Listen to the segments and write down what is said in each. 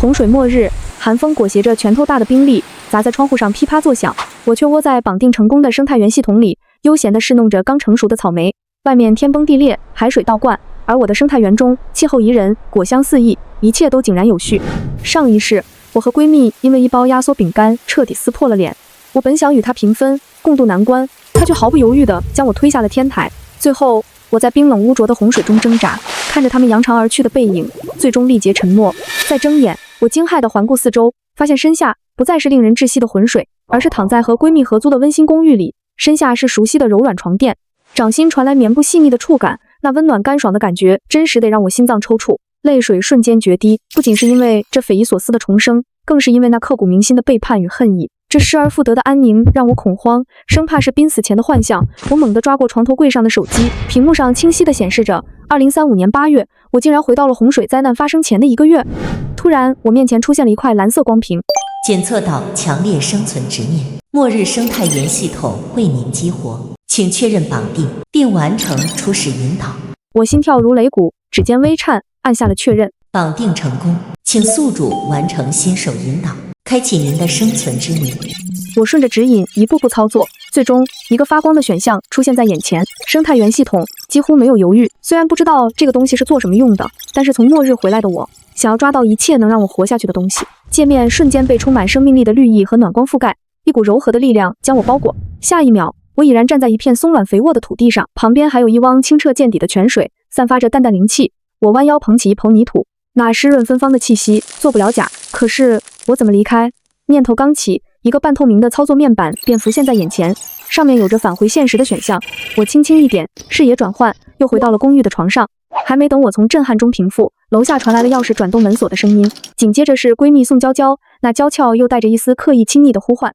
洪水末日，寒风裹挟着拳头大的冰粒砸在窗户上噼啪作响，我却窝在绑定成功的生态园系统里，悠闲地侍弄着刚成熟的草莓。外面天崩地裂，海水倒灌，而我的生态园中气候宜人，果香四溢，一切都井然有序。上一世，我和闺蜜因为一包压缩饼干彻底撕破了脸。我本想与她平分，共度难关，她却毫不犹豫地将我推下了天台。最后，我在冰冷污浊的洪水中挣扎，看着他们扬长而去的背影，最终力竭沉没。再睁眼，我惊骇地环顾四周，发现身下不再是令人窒息的浑水，而是躺在和闺蜜合租的温馨公寓里。身下是熟悉的柔软床垫，掌心传来棉布细腻的触感，那温暖干爽的感觉，真实得让我心脏抽搐，泪水瞬间决堤。不仅是因为这匪夷所思的重生，更是因为那刻骨铭心的背叛与恨意。这失而复得的安宁让我恐慌，生怕是濒死前的幻象。我猛地抓过床头柜上的手机，屏幕上清晰地显示着2035年8月，我竟然回到了洪水灾难发生前的1个月。突然，我面前出现了一块蓝色光屏，检测到强烈生存执念，末日生态园系统为您激活，请确认绑定并完成初始引导。我心跳如擂鼓，指尖微颤，按下了确认。绑定成功，请宿主完成新手引导，开启您的生存之旅。我顺着指引一步步操作，最终一个发光的选项出现在眼前，生态园系统。几乎没有犹豫，虽然不知道这个东西是做什么用的，但是从末日回来的我，想要抓到一切能让我活下去的东西。界面瞬间被充满生命力的绿意和暖光覆盖，一股柔和的力量将我包裹。下一秒，我已然站在一片松软肥沃的土地上，旁边还有一汪清澈见底的泉水，散发着淡淡灵气。我弯腰捧起一捧泥土，那湿润芬芳的气息做不了假。可是我怎么离开？念头刚起，一个半透明的操作面板便浮现在眼前，上面有着返回现实的选项。我轻轻一点，视野转换，又回到了公寓的床上。还没等我从震撼中平复，楼下传来了钥匙转动门锁的声音，紧接着是闺蜜宋娇娇那娇俏又带着一丝刻意亲昵的呼唤：“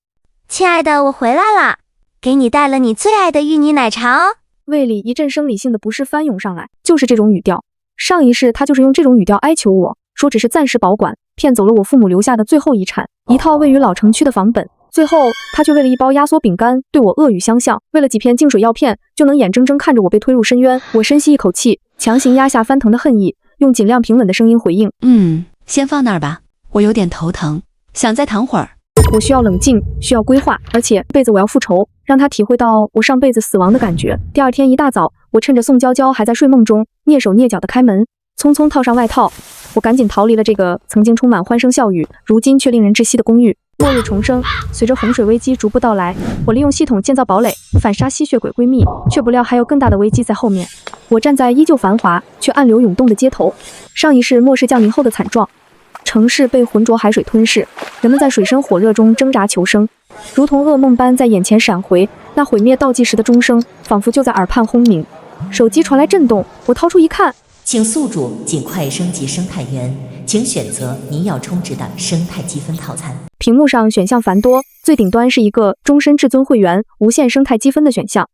亲爱的，我回来了，给你带了你最爱的芋泥奶茶哦。”胃里一阵生理性的不适翻涌上来，就是这种语调。上一世她就是用这种语调哀求我，说只是暂时保管，骗走了我父母留下的最后遗产，一套位于老城区的房本。最后，他却为了一包压缩饼干对我恶语相向，为了几片净水药片就能眼睁睁看着我被推入深渊。我深吸一口气，强行压下翻腾的恨意，用尽量平稳的声音回应：“先放那儿吧，我有点头疼，想再躺会儿。”我需要冷静，需要规划，而且这辈子我要复仇，让他体会到我上辈子死亡的感觉。第二天一大早，我趁着宋娇娇还在睡梦中，蹑手蹑脚地开门，匆匆套上外套，我赶紧逃离了这个曾经充满欢声笑语，如今却令人窒息的公寓。末日重生，随着洪水危机逐步到来，我利用系统建造堡垒，反杀吸血鬼闺蜜，却不料还有更大的危机在后面。我站在依旧繁华却暗流涌动的街头，上一世末世降临后的惨状，城市被浑浊海水吞噬，人们在水深火热中挣扎求生，如同噩梦般在眼前闪回，那毁灭倒计时的钟声仿佛就在耳畔轰鸣。手机传来震动，我掏出一看，请宿主尽快升级生态园，请选择您要充值的生态积分套餐。屏幕上选项繁多，最顶端是一个终身至尊会员、无限生态积分的选项，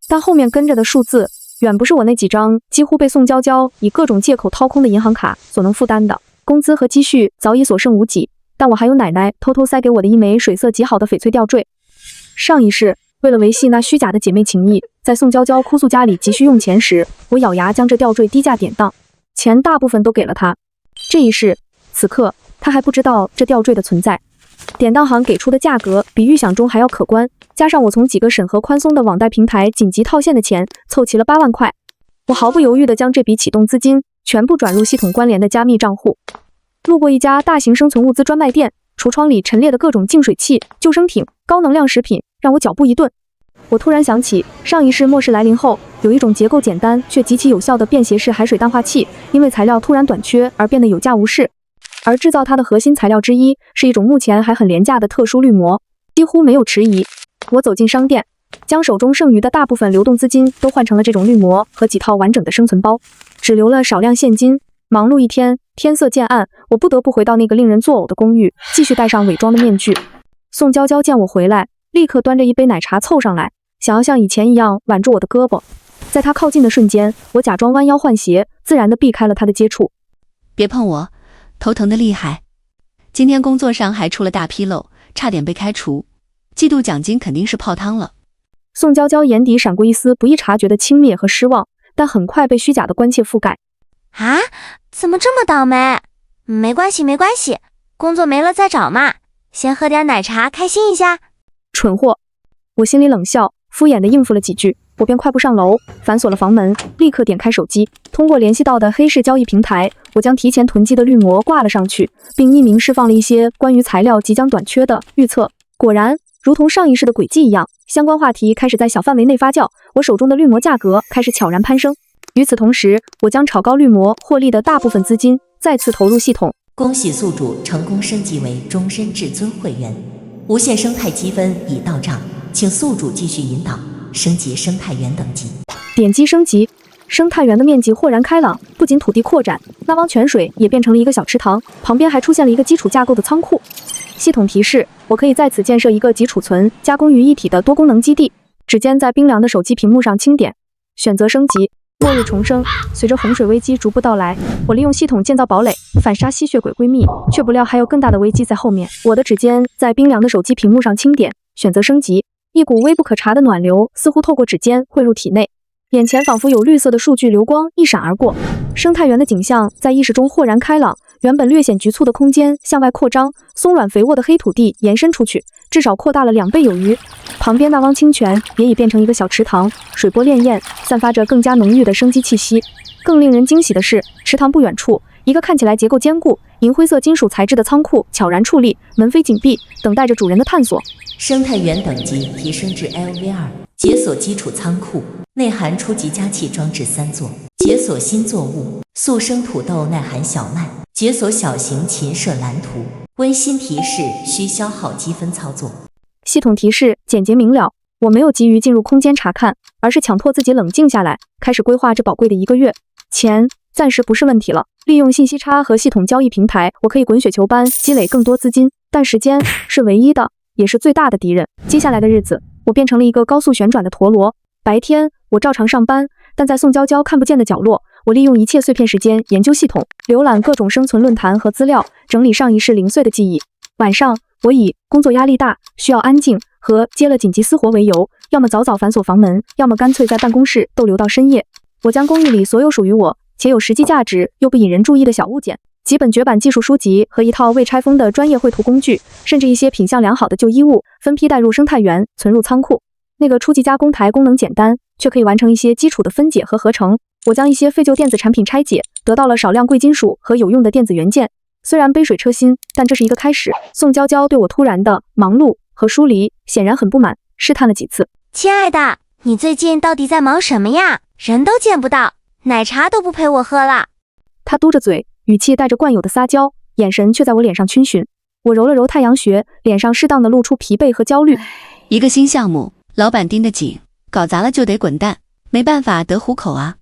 但后面跟着的数字远不是我那几张几乎被宋娇娇以各种借口掏空的银行卡所能负担的。工资和积蓄早已所剩无几，但我还有奶奶偷偷塞给我的一枚水色极好的翡翠吊坠。上一世，为了维系那虚假的姐妹情谊，在宋娇娇哭诉家里急需用钱时，我咬牙将这吊坠低价典当，钱大部分都给了她。这一世，此刻她还不知道这吊坠的存在。典当行给出的价格比预想中还要可观，加上我从几个审核宽松的网贷平台紧急套现的钱，凑齐了8万块。我毫不犹豫地将这笔启动资金全部转入系统关联的加密账户。路过一家大型生存物资专卖店，橱窗里陈列的各种净水器、救生艇、高能量食品让我脚步一顿。我突然想起，上一世末世来临后，有一种结构简单却极其有效的便携式海水淡化器，因为材料突然短缺而变得有价无市。而制造它的核心材料之一是一种目前还很廉价的特殊滤膜。几乎没有迟疑，我走进商店，将手中剩余的大部分流动资金都换成了这种滤膜和几套完整的生存包，只留了少量现金。忙碌一天，天色渐暗，我不得不回到那个令人作呕的公寓，继续戴上伪装的面具。宋娇娇见我回来，立刻端着一杯奶茶凑上来，想要像以前一样挽住我的胳膊。在她靠近的瞬间，我假装弯腰换鞋，自然地避开了她的接触。别碰我，头疼的厉害。今天工作上还出了大纰漏，差点被开除，季度奖金肯定是泡汤了。宋娇娇眼底闪过一丝不易察觉的轻蔑和失望，但很快被虚假的关切覆盖。啊，怎么这么倒霉？没关系没关系，工作没了再找嘛。先喝点奶茶，开心一下。蠢货！我心里冷笑，敷衍地应付了几句，我便快步上楼，反锁了房门，立刻点开手机，通过联系到的黑市交易平台，我将提前囤积的绿膜挂了上去，并匿名释放了一些关于材料即将短缺的预测。果然，如同上一世的轨迹一样，相关话题开始在小范围内发酵，我手中的绿膜价格开始悄然攀升。与此同时，我将炒高绿膜获利的大部分资金再次投入系统。恭喜宿主成功升级为终身至尊会员，无限生态积分已到账，请宿主继续引导升级生态园等级。点击升级，生态园的面积豁然开朗，不仅土地扩展，那汪泉水也变成了一个小池塘，旁边还出现了一个基础架构的仓库。系统提示：我可以在此建设一个集储存、加工于一体的多功能基地。指尖在冰凉的手机屏幕上轻点，选择升级。末日重生，随着洪水危机逐步到来，我利用系统建造堡垒，反杀吸血鬼闺蜜，却不料还有更大的危机在后面。我的指尖在冰凉的手机屏幕上轻点，选择升级。一股微不可察的暖流似乎透过指尖汇入体内，眼前仿佛有绿色的数据流光一闪而过，生态园的景象在意识中豁然开朗。原本略显局促的空间向外扩张，松软肥沃的黑土地延伸出去，至少扩大了2倍有余。旁边那汪清泉也已变成一个小池塘，水波潋滟，散发着更加浓郁的生机气息。更令人惊喜的是，池塘不远处，一个看起来结构坚固、银灰色金属材质的仓库悄然矗立，门扉紧闭，等待着主人的探索。生态园等级提升至 LV2， 解锁基础仓库，内含初级加气装置3座，解锁新作物，速生土豆耐含小麦，解锁小型禽舍蓝图。温馨提示：需消耗积分操作。系统提示简洁明了，我没有急于进入空间查看，而是强迫自己冷静下来，开始规划这宝贵的1个月。钱暂时不是问题了，利用信息差和系统交易平台，我可以滚雪球般积累更多资金，但时间是唯一的，也是最大的敌人。接下来的日子，我变成了一个高速旋转的陀螺。白天我照常上班，但在宋娇娇看不见的角落，我利用一切碎片时间研究系统，浏览各种生存论坛和资料，整理上一世零碎的记忆。晚上，我以工作压力大，需要安静和接了紧急私活为由，要么早早反锁房门，要么干脆在办公室逗留到深夜。我将公寓里所有属于我且有实际价值又不引人注意的小物件，几本绝版技术书籍和一套未拆封的专业绘图工具，甚至一些品相良好的旧衣物，分批带入生态园，存入仓库。那个初级加工台功能简单，却可以完成一些基础的分解和合成。我将一些废旧电子产品拆解，得到了少量贵金属和有用的电子元件。虽然杯水车薪，但这是一个开始。宋娇娇对我突然的忙碌和疏离显然很不满，试探了几次。亲爱的，你最近到底在忙什么呀？人都见不到，奶茶都不陪我喝了。她嘟着嘴，语气带着惯有的撒娇，眼神却在我脸上逡巡。我揉了揉太阳穴，脸上适当的露出疲惫和焦虑。一个新项目，老板盯得紧，搞砸了就得滚蛋，没办法得糊口啊。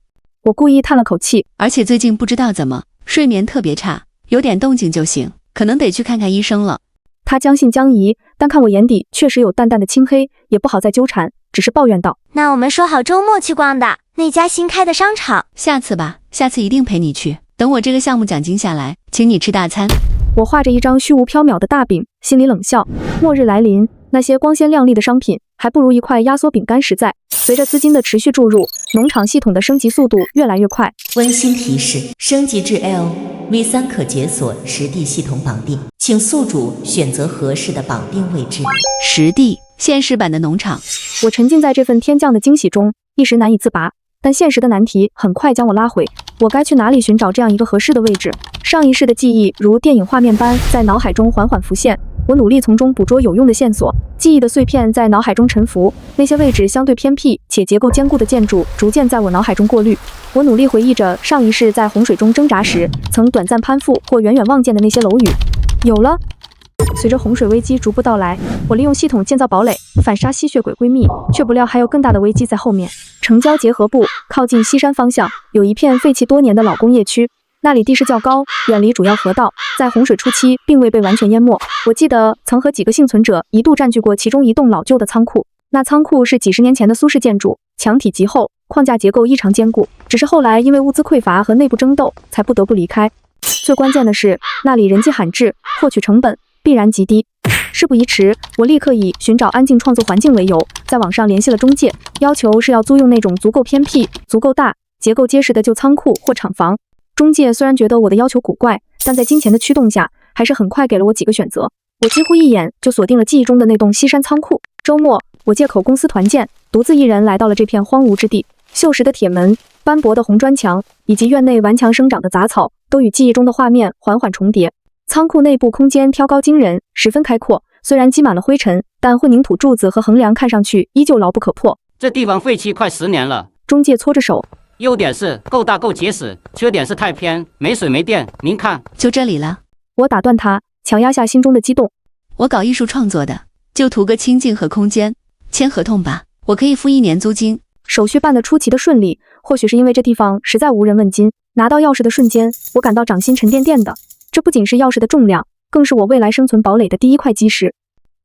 我故意叹了口气，而且最近不知道怎么睡眠特别差，有点动静就醒，可能得去看看医生了。他将信将疑，但看我眼底确实有淡淡的青黑，也不好再纠缠，只是抱怨道：那我们说好周末去逛的那家新开的商场。下次吧，下次一定陪你去。等我这个项目奖金下来，请你吃大餐。我画着一张虚无缥缈的大饼，心里冷笑。末日来临，那些光鲜亮丽的商品还不如一块压缩饼干实在。随着资金的持续注入，农场系统的升级速度越来越快。温馨提示：升级至 LV3可解锁实地系统绑定，请宿主选择合适的绑定位置。实地现实版的农场。我沉浸在这份天降的惊喜中，一时难以自拔。但现实的难题很快将我拉回，我该去哪里寻找这样一个合适的位置？上一世的记忆如电影画面般在脑海中缓缓浮现，我努力从中捕捉有用的线索。记忆的碎片在脑海中沉浮，那些位置相对偏僻且结构坚固的建筑逐渐在我脑海中过滤。我努力回忆着上一世在洪水中挣扎时曾短暂攀附或远远望见的那些楼宇。有了！随着洪水危机逐步到来，我利用系统建造堡垒，反杀吸血鬼闺蜜，却不料还有更大的危机在后面。城郊结合部靠近西山方向，有一片废弃多年的老工业区，那里地势较高，远离主要河道，在洪水初期并未被完全淹没。我记得曾和几个幸存者一度占据过其中一栋老旧的仓库，那仓库是几十年前的苏式建筑，墙体极厚，框架结构异常坚固，只是后来因为物资匮乏和内部争斗，才不得不离开。最关键的是，那里人迹罕至，获取成本必然极低。事不宜迟，我立刻以寻找安静创作环境为由，在网上联系了中介，要求是要租用那种足够偏僻、足够大、结构结实的旧仓库或厂房。中介虽然觉得我的要求古怪，但在金钱的驱动下，还是很快给了我几个选择。我几乎一眼就锁定了记忆中的那栋西山仓库。周末，我借口公司团建，独自一人来到了这片荒芜之地。锈蚀的铁门、斑驳的红砖墙，以及院内顽强生长的杂草，都与记忆中的画面缓缓重叠。仓库内部空间挑高惊人，十分开阔，虽然积满了灰尘，但混凝土柱子和横梁看上去依旧牢不可破。这地方废弃快10年了。中介搓着手，优点是够大够结实，缺点是太偏，没水没电。您看，就这里了。我打断他，强压下心中的激动。我搞艺术创作的，就图个清静和空间。签合同吧，我可以付1年租金。手续办得出奇的顺利，或许是因为这地方实在无人问津。拿到钥匙的瞬间，我感到掌心沉甸甸的。这不仅是钥匙的重量，更是我未来生存堡垒的第一块基石。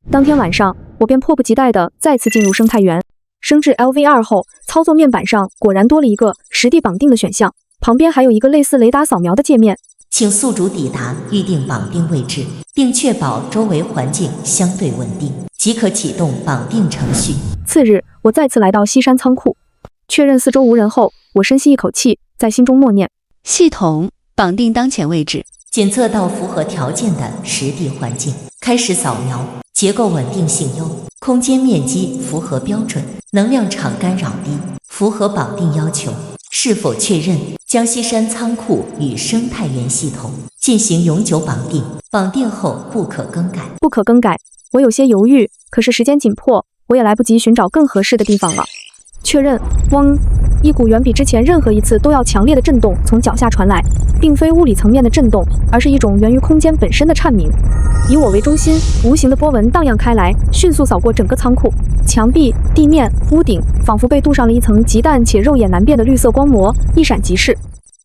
当天晚上，我便迫不及待地再次进入生态园。升至 LV2 后，操作面板上果然多了一个实地绑定的选项，旁边还有一个类似雷达扫描的界面。请宿主抵达预定绑定位置，并确保周围环境相对稳定，即可启动绑定程序。次日，我再次来到西山仓库，确认四周无人后，我深吸一口气，在心中默念：系统绑定当前位置，检测到符合条件的实地环境，开始扫描。结构稳定性优，空间面积符合标准，能量场干扰低，符合绑定要求。是否确认将西山仓库与生态园系统进行永久绑定？绑定后不可更改。不可更改。我有些犹豫，可是时间紧迫，我也来不及寻找更合适的地方了。确认，嗡！一股远比之前任何一次都要强烈的震动从脚下传来，并非物理层面的震动，而是一种源于空间本身的颤鸣。以我为中心，无形的波纹荡漾开来，迅速扫过整个仓库，墙壁、地面、屋顶，仿佛被镀上了一层极淡且肉眼难辨的绿色光膜，一闪即逝。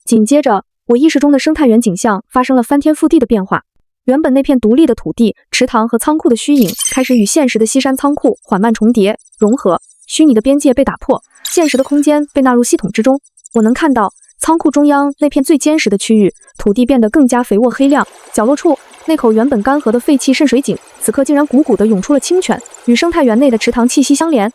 紧接着，我意识中的生态园景象发生了翻天覆地的变化。原本那片独立的土地、池塘和仓库的虚影，开始与现实的西山仓库缓慢重叠、融合。虚拟的边界被打破，现实的空间被纳入系统之中。我能看到仓库中央那片最坚实的区域，土地变得更加肥沃黑亮。角落处那口原本干涸的废弃渗水井，此刻竟然汩汩地涌出了清泉，与生态园内的池塘气息相连。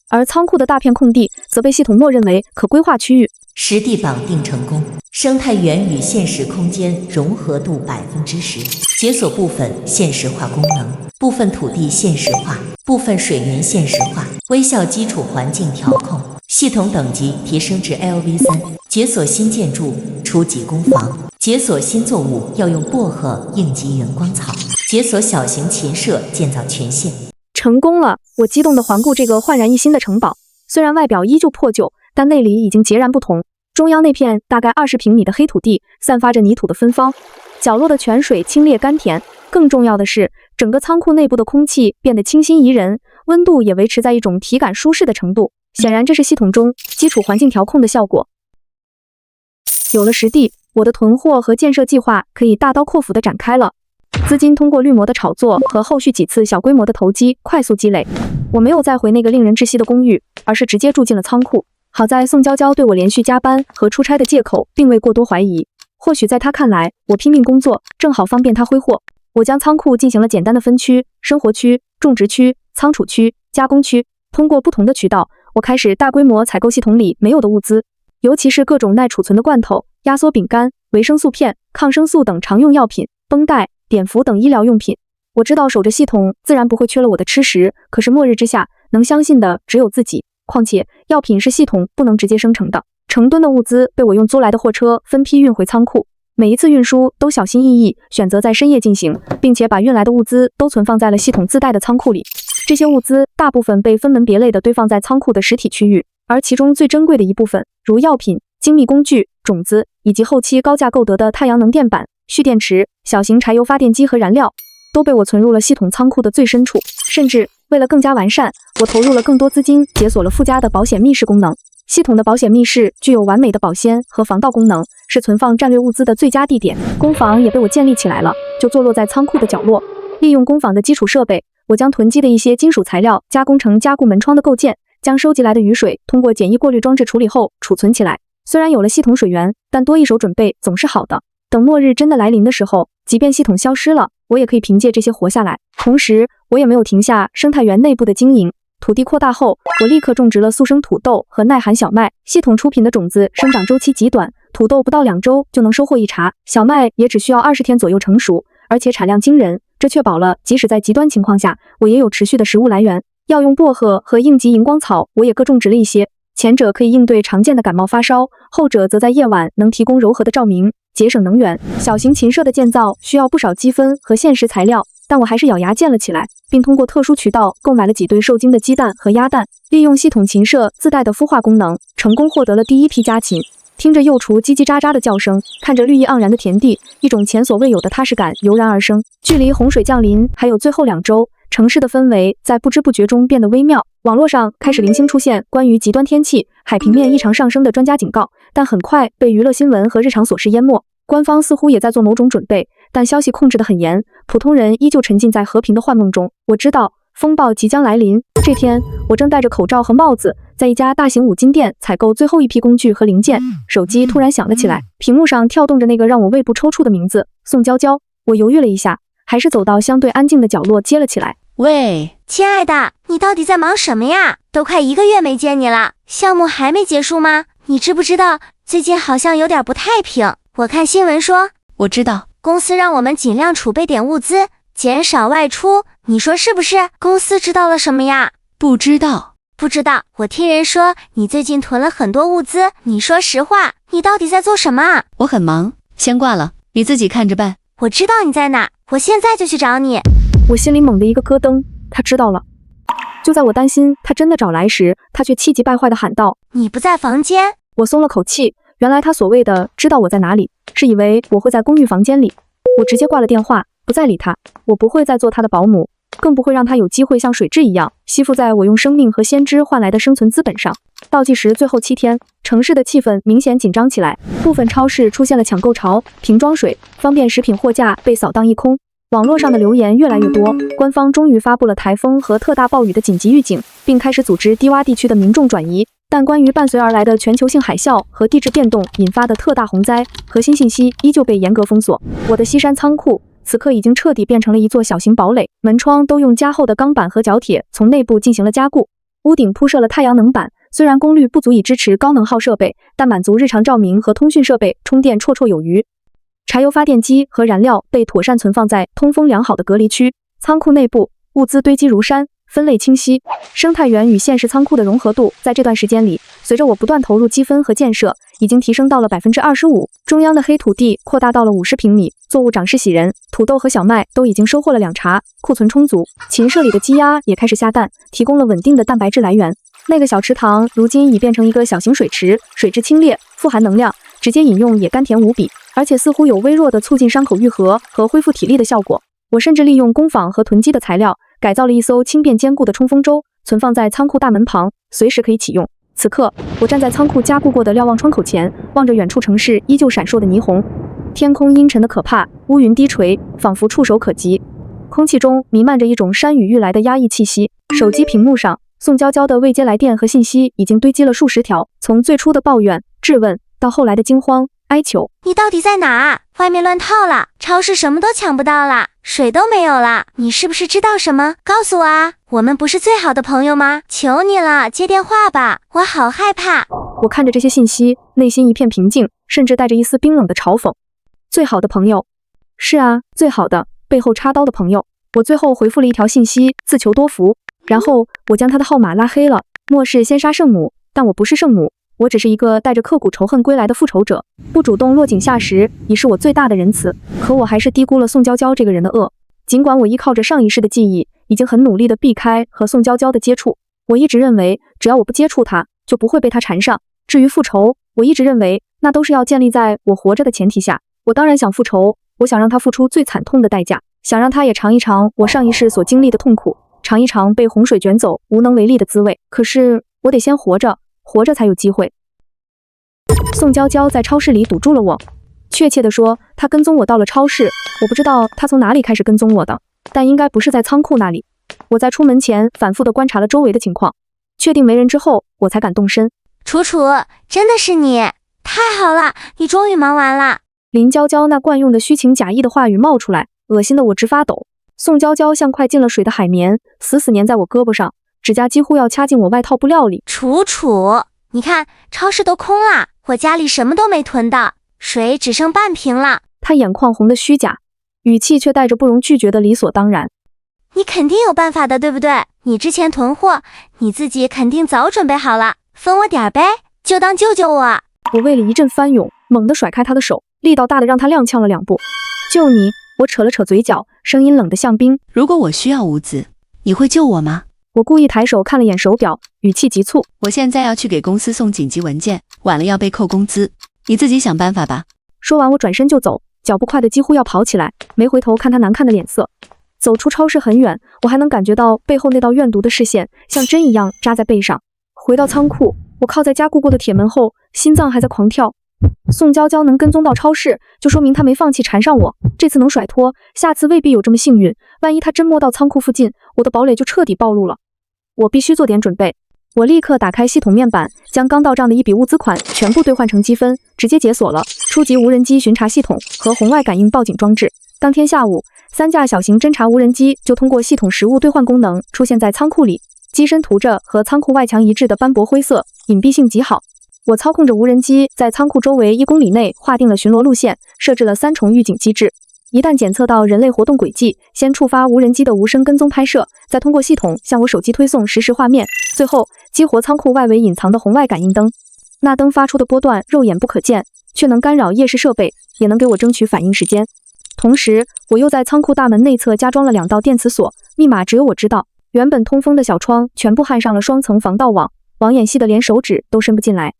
而仓库的大片空地，则被系统默认为可规划区域。实地绑定成功，生态园与现实空间融合度10%，解锁部分现实化功能，部分土地现实化，部分水源现实化，微笑基础环境调控，系统等级提升至 LV3，解锁新建筑，初级工坊，解锁新作物要用薄荷应急原光草，解锁小型禽舍建造权限。成功了！我激动地环顾这个焕然一新的城堡，虽然外表依旧破旧，但内里已经截然不同。中央那片大概20平米的黑土地，散发着泥土的芬芳，角落的泉水清冽甘甜。更重要的是，整个仓库内部的空气变得清新宜人，温度也维持在一种体感舒适的程度。显然，这是系统中基础环境调控的效果。有了实地，我的囤货和建设计划可以大刀阔斧地展开了。资金通过绿魔的炒作和后续几次小规模的投机快速积累。我没有再回那个令人窒息的公寓，而是直接住进了仓库。好在宋娇娇对我连续加班和出差的借口并未过多怀疑，或许在她看来，我拼命工作正好方便她挥霍。我将仓库进行了简单的分区：生活区、种植区、仓储区、加工区。通过不同的渠道，我开始大规模采购系统里没有的物资，尤其是各种耐储存的罐头、压缩饼干、维生素片、抗生素等常用药品、绷带、碘伏等医疗用品。我知道守着系统自然不会缺了我的吃食，可是末日之下，能相信的只有自己。况且药品是系统不能直接生成的，成吨的物资被我用租来的货车分批运回仓库，每一次运输都小心翼翼，选择在深夜进行，并且把运来的物资都存放在了系统自带的仓库里。这些物资大部分被分门别类地堆放在仓库的实体区域，而其中最珍贵的一部分，如药品、精密工具、种子，以及后期高价购得的太阳能电板、蓄电池、小型柴油发电机和燃料，都被我存入了系统仓库的最深处。甚至为了更加完善，我投入了更多资金，解锁了附加的保险密室功能。系统的保险密室具有完美的保鲜和防盗功能，是存放战略物资的最佳地点。工坊也被我建立起来了，就坐落在仓库的角落。利用工坊的基础设备，我将囤积的一些金属材料加工成加固门窗的构件，将收集来的雨水通过简易过滤装置处理后储存起来。虽然有了系统水源，但多一手准备总是好的。等末日真的来临的时候，即便系统消失了，我也可以凭借这些活下来。同时，我也没有停下生态园内部的经营。土地扩大后，我立刻种植了速生土豆和耐寒小麦。系统出品的种子生长周期极短，土豆不到2周就能收获一茬，小麦也只需要20天左右成熟。而且产量惊人，这确保了即使在极端情况下，我也有持续的食物来源。要用薄荷和应急荧光草，我也各种植了一些。前者可以应对常见的感冒发烧，后者则在夜晚能提供柔和的照明，节省能源。小型禽舍的建造需要不少积分和现实材料，但我还是咬牙建了起来，并通过特殊渠道购买了几对受精的鸡蛋和鸭蛋，利用系统禽舍自带的孵化功能，成功获得了第一批家禽。听着幼雏叽叽喳喳的叫声，看着绿意盎然的田地，一种前所未有的踏实感油然而生。距离洪水降临还有最后2周，城市的氛围在不知不觉中变得微妙。网络上开始零星出现关于极端天气、海平面异常上升的专家警告，但很快被娱乐新闻和日常琐事淹没。官方似乎也在做某种准备，但消息控制得很严，普通人依旧沉浸在和平的幻梦中。我知道风暴即将来临。这天，我正戴着口罩和帽子，在一家大型五金店采购最后一批工具和零件，手机突然响了起来，屏幕上跳动着那个让我胃部抽搐的名字——宋娇娇。我犹豫了一下，还是走到相对安静的角落接了起来。喂，亲爱的，你到底在忙什么呀？都快1个月没见你了，项目还没结束吗？你知不知道最近好像有点不太平？我看新闻说，我知道，公司让我们尽量储备点物资，减少外出，你说是不是？公司知道了什么呀？不知道。不知道，我听人说你最近囤了很多物资，你说实话，你到底在做什么啊？我很忙，先挂了，你自己看着办。我知道你在哪，我现在就去找你。我心里猛地一个咯噔，他知道了。就在我担心他真的找来时，他却气急败坏地喊道：“你不在房间。”我松了口气，原来他所谓的知道我在哪里，是以为我会在公寓房间里。我直接挂了电话，不再理他。我不会再做他的保姆，更不会让他有机会像水蛭一样吸附在我用生命和先知换来的生存资本上。倒计时最后7天，城市的气氛明显紧张起来，部分超市出现了抢购潮，瓶装水、方便食品货架被扫荡一空。网络上的留言越来越多，官方终于发布了台风和特大暴雨的紧急预警，并开始组织低洼地区的民众转移。但关于伴随而来的全球性海啸和地质变动引发的特大洪灾，核心信息依旧被严格封锁。我的西山仓库此刻已经彻底变成了一座小型堡垒，门窗都用加厚的钢板和角铁从内部进行了加固，屋顶铺设了太阳能板。虽然功率不足以支持高能耗设备，但满足日常照明和通讯设备充电绰绰有余。柴油发电机和燃料被妥善存放在通风良好的隔离区，仓库内部物资堆积如山，分类清晰。生态园与现实仓库的融合度在这段时间里，随着我不断投入积分和建设，已经提升到了25%。中央的黑土地扩大到了50平米，作物长势喜人，土豆和小麦都已经收获了2茬，库存充足。禽舍里的鸡鸭也开始下蛋，提供了稳定的蛋白质来源。那个小池塘如今已变成一个小型水池，水质清冽，富含能量，直接饮用也甘甜无比，而且似乎有微弱的促进伤口愈合和恢复体力的效果。我甚至利用工坊和囤积的材料，改造了一艘轻便坚固的冲锋舟，存放在仓库大门旁，随时可以启用。此刻，我站在仓库加固过的瞭望窗口前，望着远处城市依旧闪烁的霓虹。天空阴沉的可怕，乌云低垂，仿佛触手可及。空气中弥漫着一种山雨欲来的压抑气息。手机屏幕上，宋娇娇的未接来电和信息已经堆积了数十条，从最初的抱怨、质问，到后来的惊慌、哀求。你到底在哪啊？外面乱套了，超市什么都抢不到了，水都没有了，你是不是知道什么？告诉我啊，我们不是最好的朋友吗？求你了，接电话吧，我好害怕。我看着这些信息，内心一片平静，甚至带着一丝冰冷的嘲讽。最好的朋友？是啊，最好的，背后插刀的朋友。我最后回复了一条信息，自求多福，然后我将他的号码拉黑了。末世先杀圣母，但我不是圣母，我只是一个带着刻骨仇恨归来的复仇者。不主动落井下石已是我最大的仁慈，可我还是低估了宋娇娇这个人的恶。尽管我依靠着上一世的记忆，已经很努力地避开和宋娇娇的接触，我一直认为只要我不接触她，就不会被她缠上。至于复仇，我一直认为那都是要建立在我活着的前提下。我当然想复仇，我想让她付出最惨痛的代价，想让她也尝一尝我上一世所经历的痛苦，尝一尝被洪水卷走无能为力的滋味。可是我得先活着，活着才有机会。宋娇娇在超市里堵住了我，确切地说，她跟踪我到了超市，我不知道她从哪里开始跟踪我的，但应该不是在仓库那里。我在出门前反复地观察了周围的情况，确定没人之后，我才敢动身。楚楚，真的是你，太好了，你终于忙完了。林娇娇那惯用的虚情假意的话语冒出来，恶心的我直发抖。宋娇娇像快进了水的海绵，死死粘在我胳膊上，指甲几乎要掐进我外套布料里。楚楚，你看，超市都空了，我家里什么都没囤的，水只剩半瓶了。她眼眶红的虚假，语气却带着不容拒绝的理所当然。你肯定有办法的，对不对？你之前囤货，你自己肯定早准备好了，分我点呗，就当救救我。我胃里一阵翻涌，猛地甩开他的手，力道大的让他踉跄了2步。救你？我扯了扯嘴角，声音冷得像冰。如果我需要物资，你会救我吗？我故意抬手看了眼手表，语气急促。我现在要去给公司送紧急文件，晚了要被扣工资，你自己想办法吧。说完我转身就走，脚步快得几乎要跑起来，没回头看他难看的脸色。走出超市很远，我还能感觉到背后那道怨毒的视线像针一样扎在背上。回到仓库，我靠在加固过的铁门后，心脏还在狂跳。宋娇娇能跟踪到超市，就说明她没放弃缠上我，这次能甩脱，下次未必有这么幸运。万一她真摸到仓库附近，我的堡垒就彻底暴露了。我必须做点准备。我立刻打开系统面板，将刚到账的一笔物资款全部兑换成积分，直接解锁了初级无人机巡查系统和红外感应报警装置。当天下午，3架小型侦察无人机就通过系统实物兑换功能出现在仓库里，机身涂着和仓库外墙一致的斑驳灰色，隐蔽性极好。我操控着无人机在仓库周围1公里内划定了巡逻路线，设置了3重预警机制。一旦检测到人类活动轨迹，先触发无人机的无声跟踪拍摄，再通过系统向我手机推送实时画面，最后激活仓库外围隐藏的红外感应灯。那灯发出的波段肉眼不可见，却能干扰夜视设备，也能给我争取反应时间。同时，我又在仓库大门内侧加装了2道电磁锁，密码只有我知道。原本通风的小窗全部焊上了双层防盗网，网眼细的连手指都伸不进来。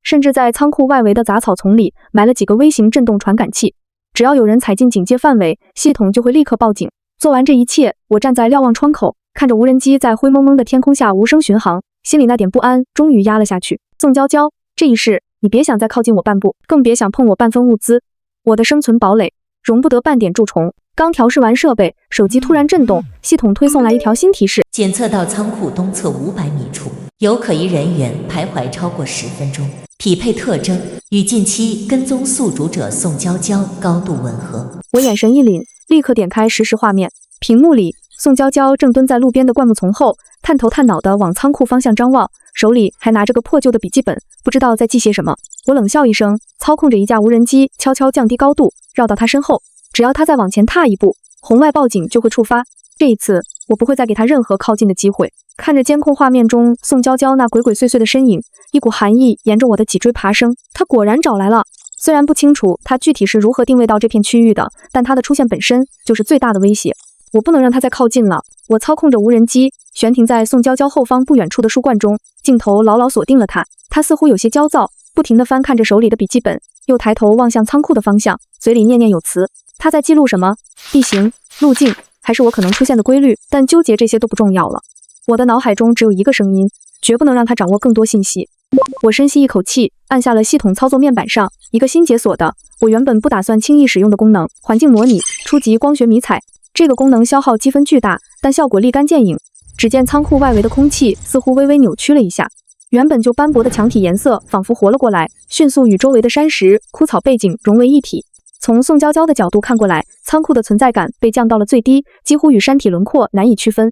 甚至在仓库外围的杂草丛里埋了几个微型震动传感器，只要有人踩进警戒范围，系统就会立刻报警。做完这一切，我站在瞭望窗口，看着无人机在灰蒙蒙的天空下无声巡航，心里那点不安终于压了下去。宋娇娇，这一世你别想再靠近我半步，更别想碰我半分物资。我的生存堡垒容不得半点蛀虫。刚调试完设备，手机突然震动，系统推送来一条新提示：检测到仓库东侧500米处有可疑人员徘徊超过10分钟，匹配特征与近期跟踪宿主者宋娇娇高度吻合。我眼神一凛，立刻点开实时画面，屏幕里宋娇娇正蹲在路边的灌木丛后，探头探脑地往仓库方向张望，手里还拿着个破旧的笔记本，不知道在记些什么。我冷笑一声，操控着一架无人机悄悄降低高度，绕到他身后，只要他再往前踏一步，红外报警就会触发。这一次我不会再给他任何靠近的机会。看着监控画面中宋娇娇那鬼鬼祟祟的身影，一股寒意沿着我的脊椎爬升。他果然找来了。虽然不清楚他具体是如何定位到这片区域的，但他的出现本身就是最大的威胁。我不能让他再靠近了。我操控着无人机悬停在宋娇娇后方不远处的树冠中，镜头牢牢锁定了他。他似乎有些焦躁，不停地翻看着手里的笔记本，又抬头望向仓库的方向，嘴里念念有词。他在记录什么？地形、路径，还是我可能出现的规律？但纠结这些都不重要了。我的脑海中只有一个声音，绝不能让他掌握更多信息。我深吸一口气，按下了系统操作面板上一个新解锁的我原本不打算轻易使用的功能——环境模拟初级光学迷彩。这个功能消耗积分巨大，但效果立竿见影。只见仓库外围的空气似乎微微扭曲了一下，原本就斑驳的墙体颜色仿佛活了过来，迅速与周围的山石、枯草背景融为一体。从宋娇娇的角度看过来，仓库的存在感被降到了最低，几乎与山体轮廓难以区分。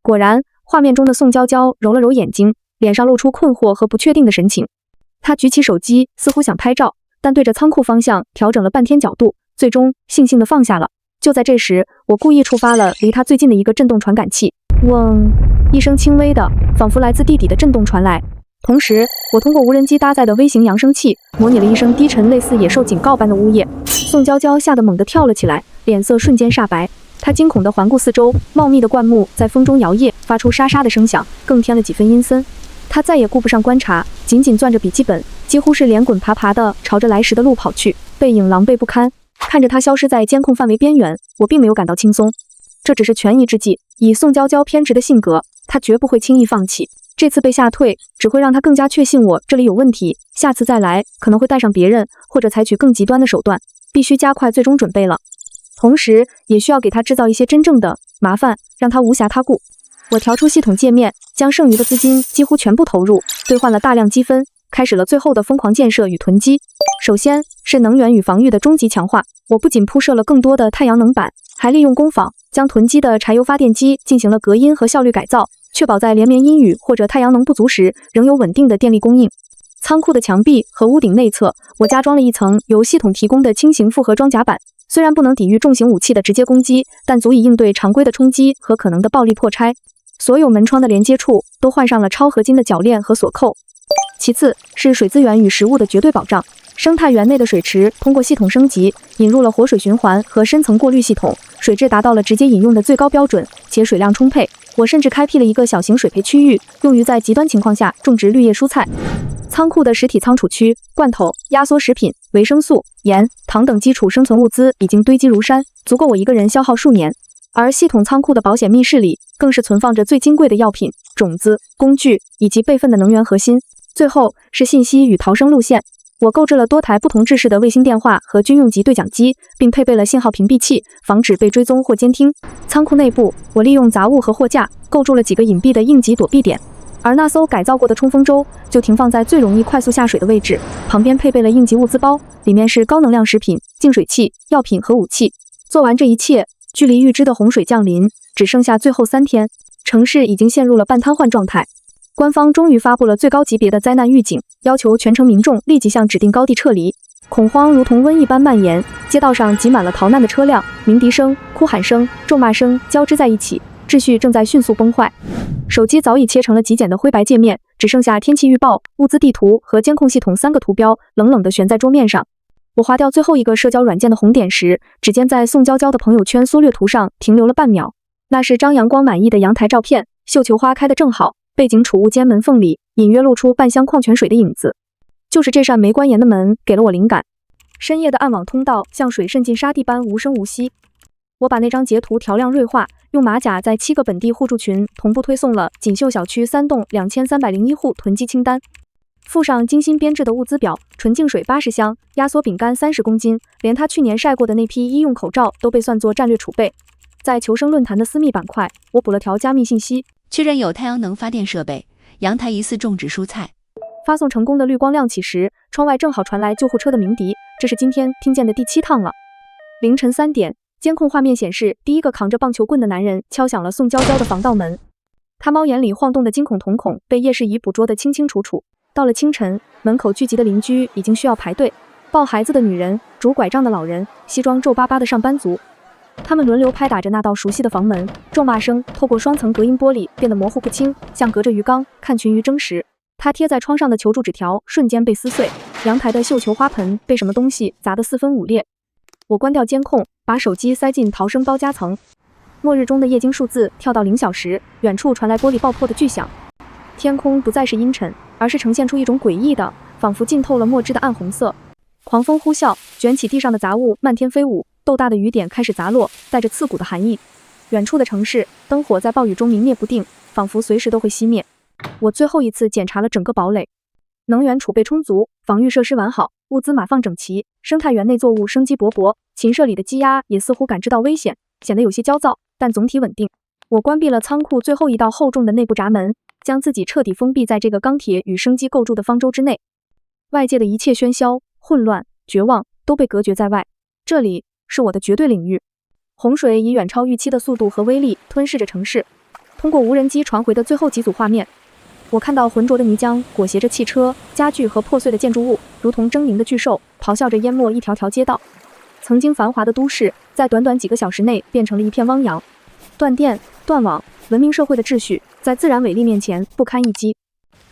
果然，画面中的宋娇娇揉了揉眼睛，脸上露出困惑和不确定的神情。她举起手机，似乎想拍照，但对着仓库方向调整了半天角度，最终悻悻地放下了。就在这时，我故意触发了离她最近的一个震动传感器，嗡，一声轻微的，仿佛来自地底的震动传来。同时，我通过无人机搭载的微型扬声器，模拟了一声低沉类似野兽警告般的呜咽。宋娇娇吓得猛地跳了起来，脸色瞬间煞白。她惊恐地环顾四周，茂密的灌木在风中摇曳，发出沙沙的声响，更添了几分阴森。她再也顾不上观察，紧紧攥着笔记本，几乎是连滚爬爬地朝着来时的路跑去，背影狼狈不堪。看着她消失在监控范围边缘，我并没有感到轻松。这只是权宜之计，以宋娇娇偏执的性格，她绝不会轻易放弃。这次被吓退，只会让他更加确信我这里有问题，下次再来可能会带上别人，或者采取更极端的手段，必须加快最终准备了。同时，也需要给他制造一些真正的麻烦，让他无暇他顾。我调出系统界面，将剩余的资金几乎全部投入，兑换了大量积分，开始了最后的疯狂建设与囤积。首先是能源与防御的终极强化，我不仅铺设了更多的太阳能板，还利用工坊将囤积的柴油发电机进行了隔音和效率改造，确保在连绵阴雨或者太阳能不足时，仍有稳定的电力供应。仓库的墙壁和屋顶内侧，我加装了一层由系统提供的轻型复合装甲板，虽然不能抵御重型武器的直接攻击，但足以应对常规的冲击和可能的暴力破拆。所有门窗的连接处都换上了超合金的铰链和锁扣。其次是水资源与食物的绝对保障。生态园内的水池通过系统升级，引入了活水循环和深层过滤系统，水质达到了直接饮用的最高标准，且水量充沛。我甚至开辟了一个小型水培区域，用于在极端情况下种植绿叶蔬菜。仓库的实体仓储区，罐头、压缩食品、维生素、盐、糖等基础生存物资已经堆积如山，足够我一个人消耗数年。而系统仓库的保险密室里，更是存放着最金贵的药品、种子、工具以及备份的能源核心。最后是信息与逃生路线。我购置了多台不同制式的卫星电话和军用级对讲机，并配备了信号屏蔽器，防止被追踪或监听。仓库内部，我利用杂物和货架构筑了几个隐蔽的应急躲避点，而那艘改造过的冲锋舟就停放在最容易快速下水的位置，旁边配备了应急物资包，里面是高能量食品、净水器、药品和武器。做完这一切，距离预知的洪水降临只剩下最后3天，城市已经陷入了半瘫痪状态。官方终于发布了最高级别的灾难预警，要求全城民众立即向指定高地撤离。恐慌如同瘟疫般蔓延，街道上挤满了逃难的车辆，鸣笛声、哭喊声、咒骂声交织在一起，秩序正在迅速崩坏。手机早已切成了极简的灰白界面，只剩下天气预报、物资地图和监控系统3个图标冷冷地悬在桌面上。我划掉最后一个社交软件的红点时，指尖在宋娇娇的朋友圈缩略图上停留了半秒。那是张阳光满意的阳台照片，绣球花开得正好，背景储物间门缝里隐约露出半箱矿泉水的影子。就是这扇没关严的门给了我灵感。深夜的暗网通道像水渗进沙地般无声无息。我把那张截图调亮锐化，用马甲在7个本地互助群同步推送了锦绣小区3栋2301户囤积清单，附上精心编制的物资表，纯净水80箱，压缩饼干30公斤，连他去年晒过的那批医用口罩都被算作战略储备。在求生论坛的私密板块，我补了条加密信息，确认有太阳能发电设备，阳台疑似种植蔬菜。发送成功的绿光亮起时，窗外正好传来救护车的鸣笛，这是今天听见的第7趟了。凌晨3点，监控画面显示，第一个扛着棒球棍的男人敲响了宋娇娇的防盗门。他猫眼里晃动的惊恐瞳孔被夜视仪捕捉得清清楚楚。到了清晨，门口聚集的邻居已经需要排队，抱孩子的女人，拄拐杖的老人，西装皱巴巴的上班族，他们轮流拍打着那道熟悉的房门，咒骂声透过双层隔音玻璃变得模糊不清，像隔着鱼缸看群鱼争食。他贴在窗上的求助纸条瞬间被撕碎，阳台的绣球花盆被什么东西砸得4分5裂。我关掉监控，把手机塞进逃生包夹层。末日中的液晶数字跳到0小时，远处传来玻璃爆破的巨响。天空不再是阴沉，而是呈现出一种诡异的，仿佛浸透了墨汁的暗红色。狂风呼啸，卷起地上的杂物漫天飞舞，豆大的雨点开始砸落，带着刺骨的寒意。远处的城市灯火在暴雨中明灭不定，仿佛随时都会熄灭。我最后一次检查了整个堡垒，能源储备充足，防御设施完好，物资码放整齐，生态园内作物生机勃勃，禽舍里的鸡鸭也似乎感知到危险，显得有些焦躁，但总体稳定。我关闭了仓库最后一道厚重的内部闸门，将自己彻底封闭在这个钢铁与生机构筑的方舟之内。外界的一切喧嚣、混乱、绝望都被隔绝在外，这里是我的绝对领域。洪水以远超预期的速度和威力吞噬着城市。通过无人机传回的最后几组画面，我看到浑浊的泥浆裹挟着汽车、家具和破碎的建筑物，如同狰狞的巨兽，咆哮着淹没一条条街道。曾经繁华的都市，在短短几个小时内变成了一片汪洋。断电、断网，文明社会的秩序在自然伟力面前不堪一击。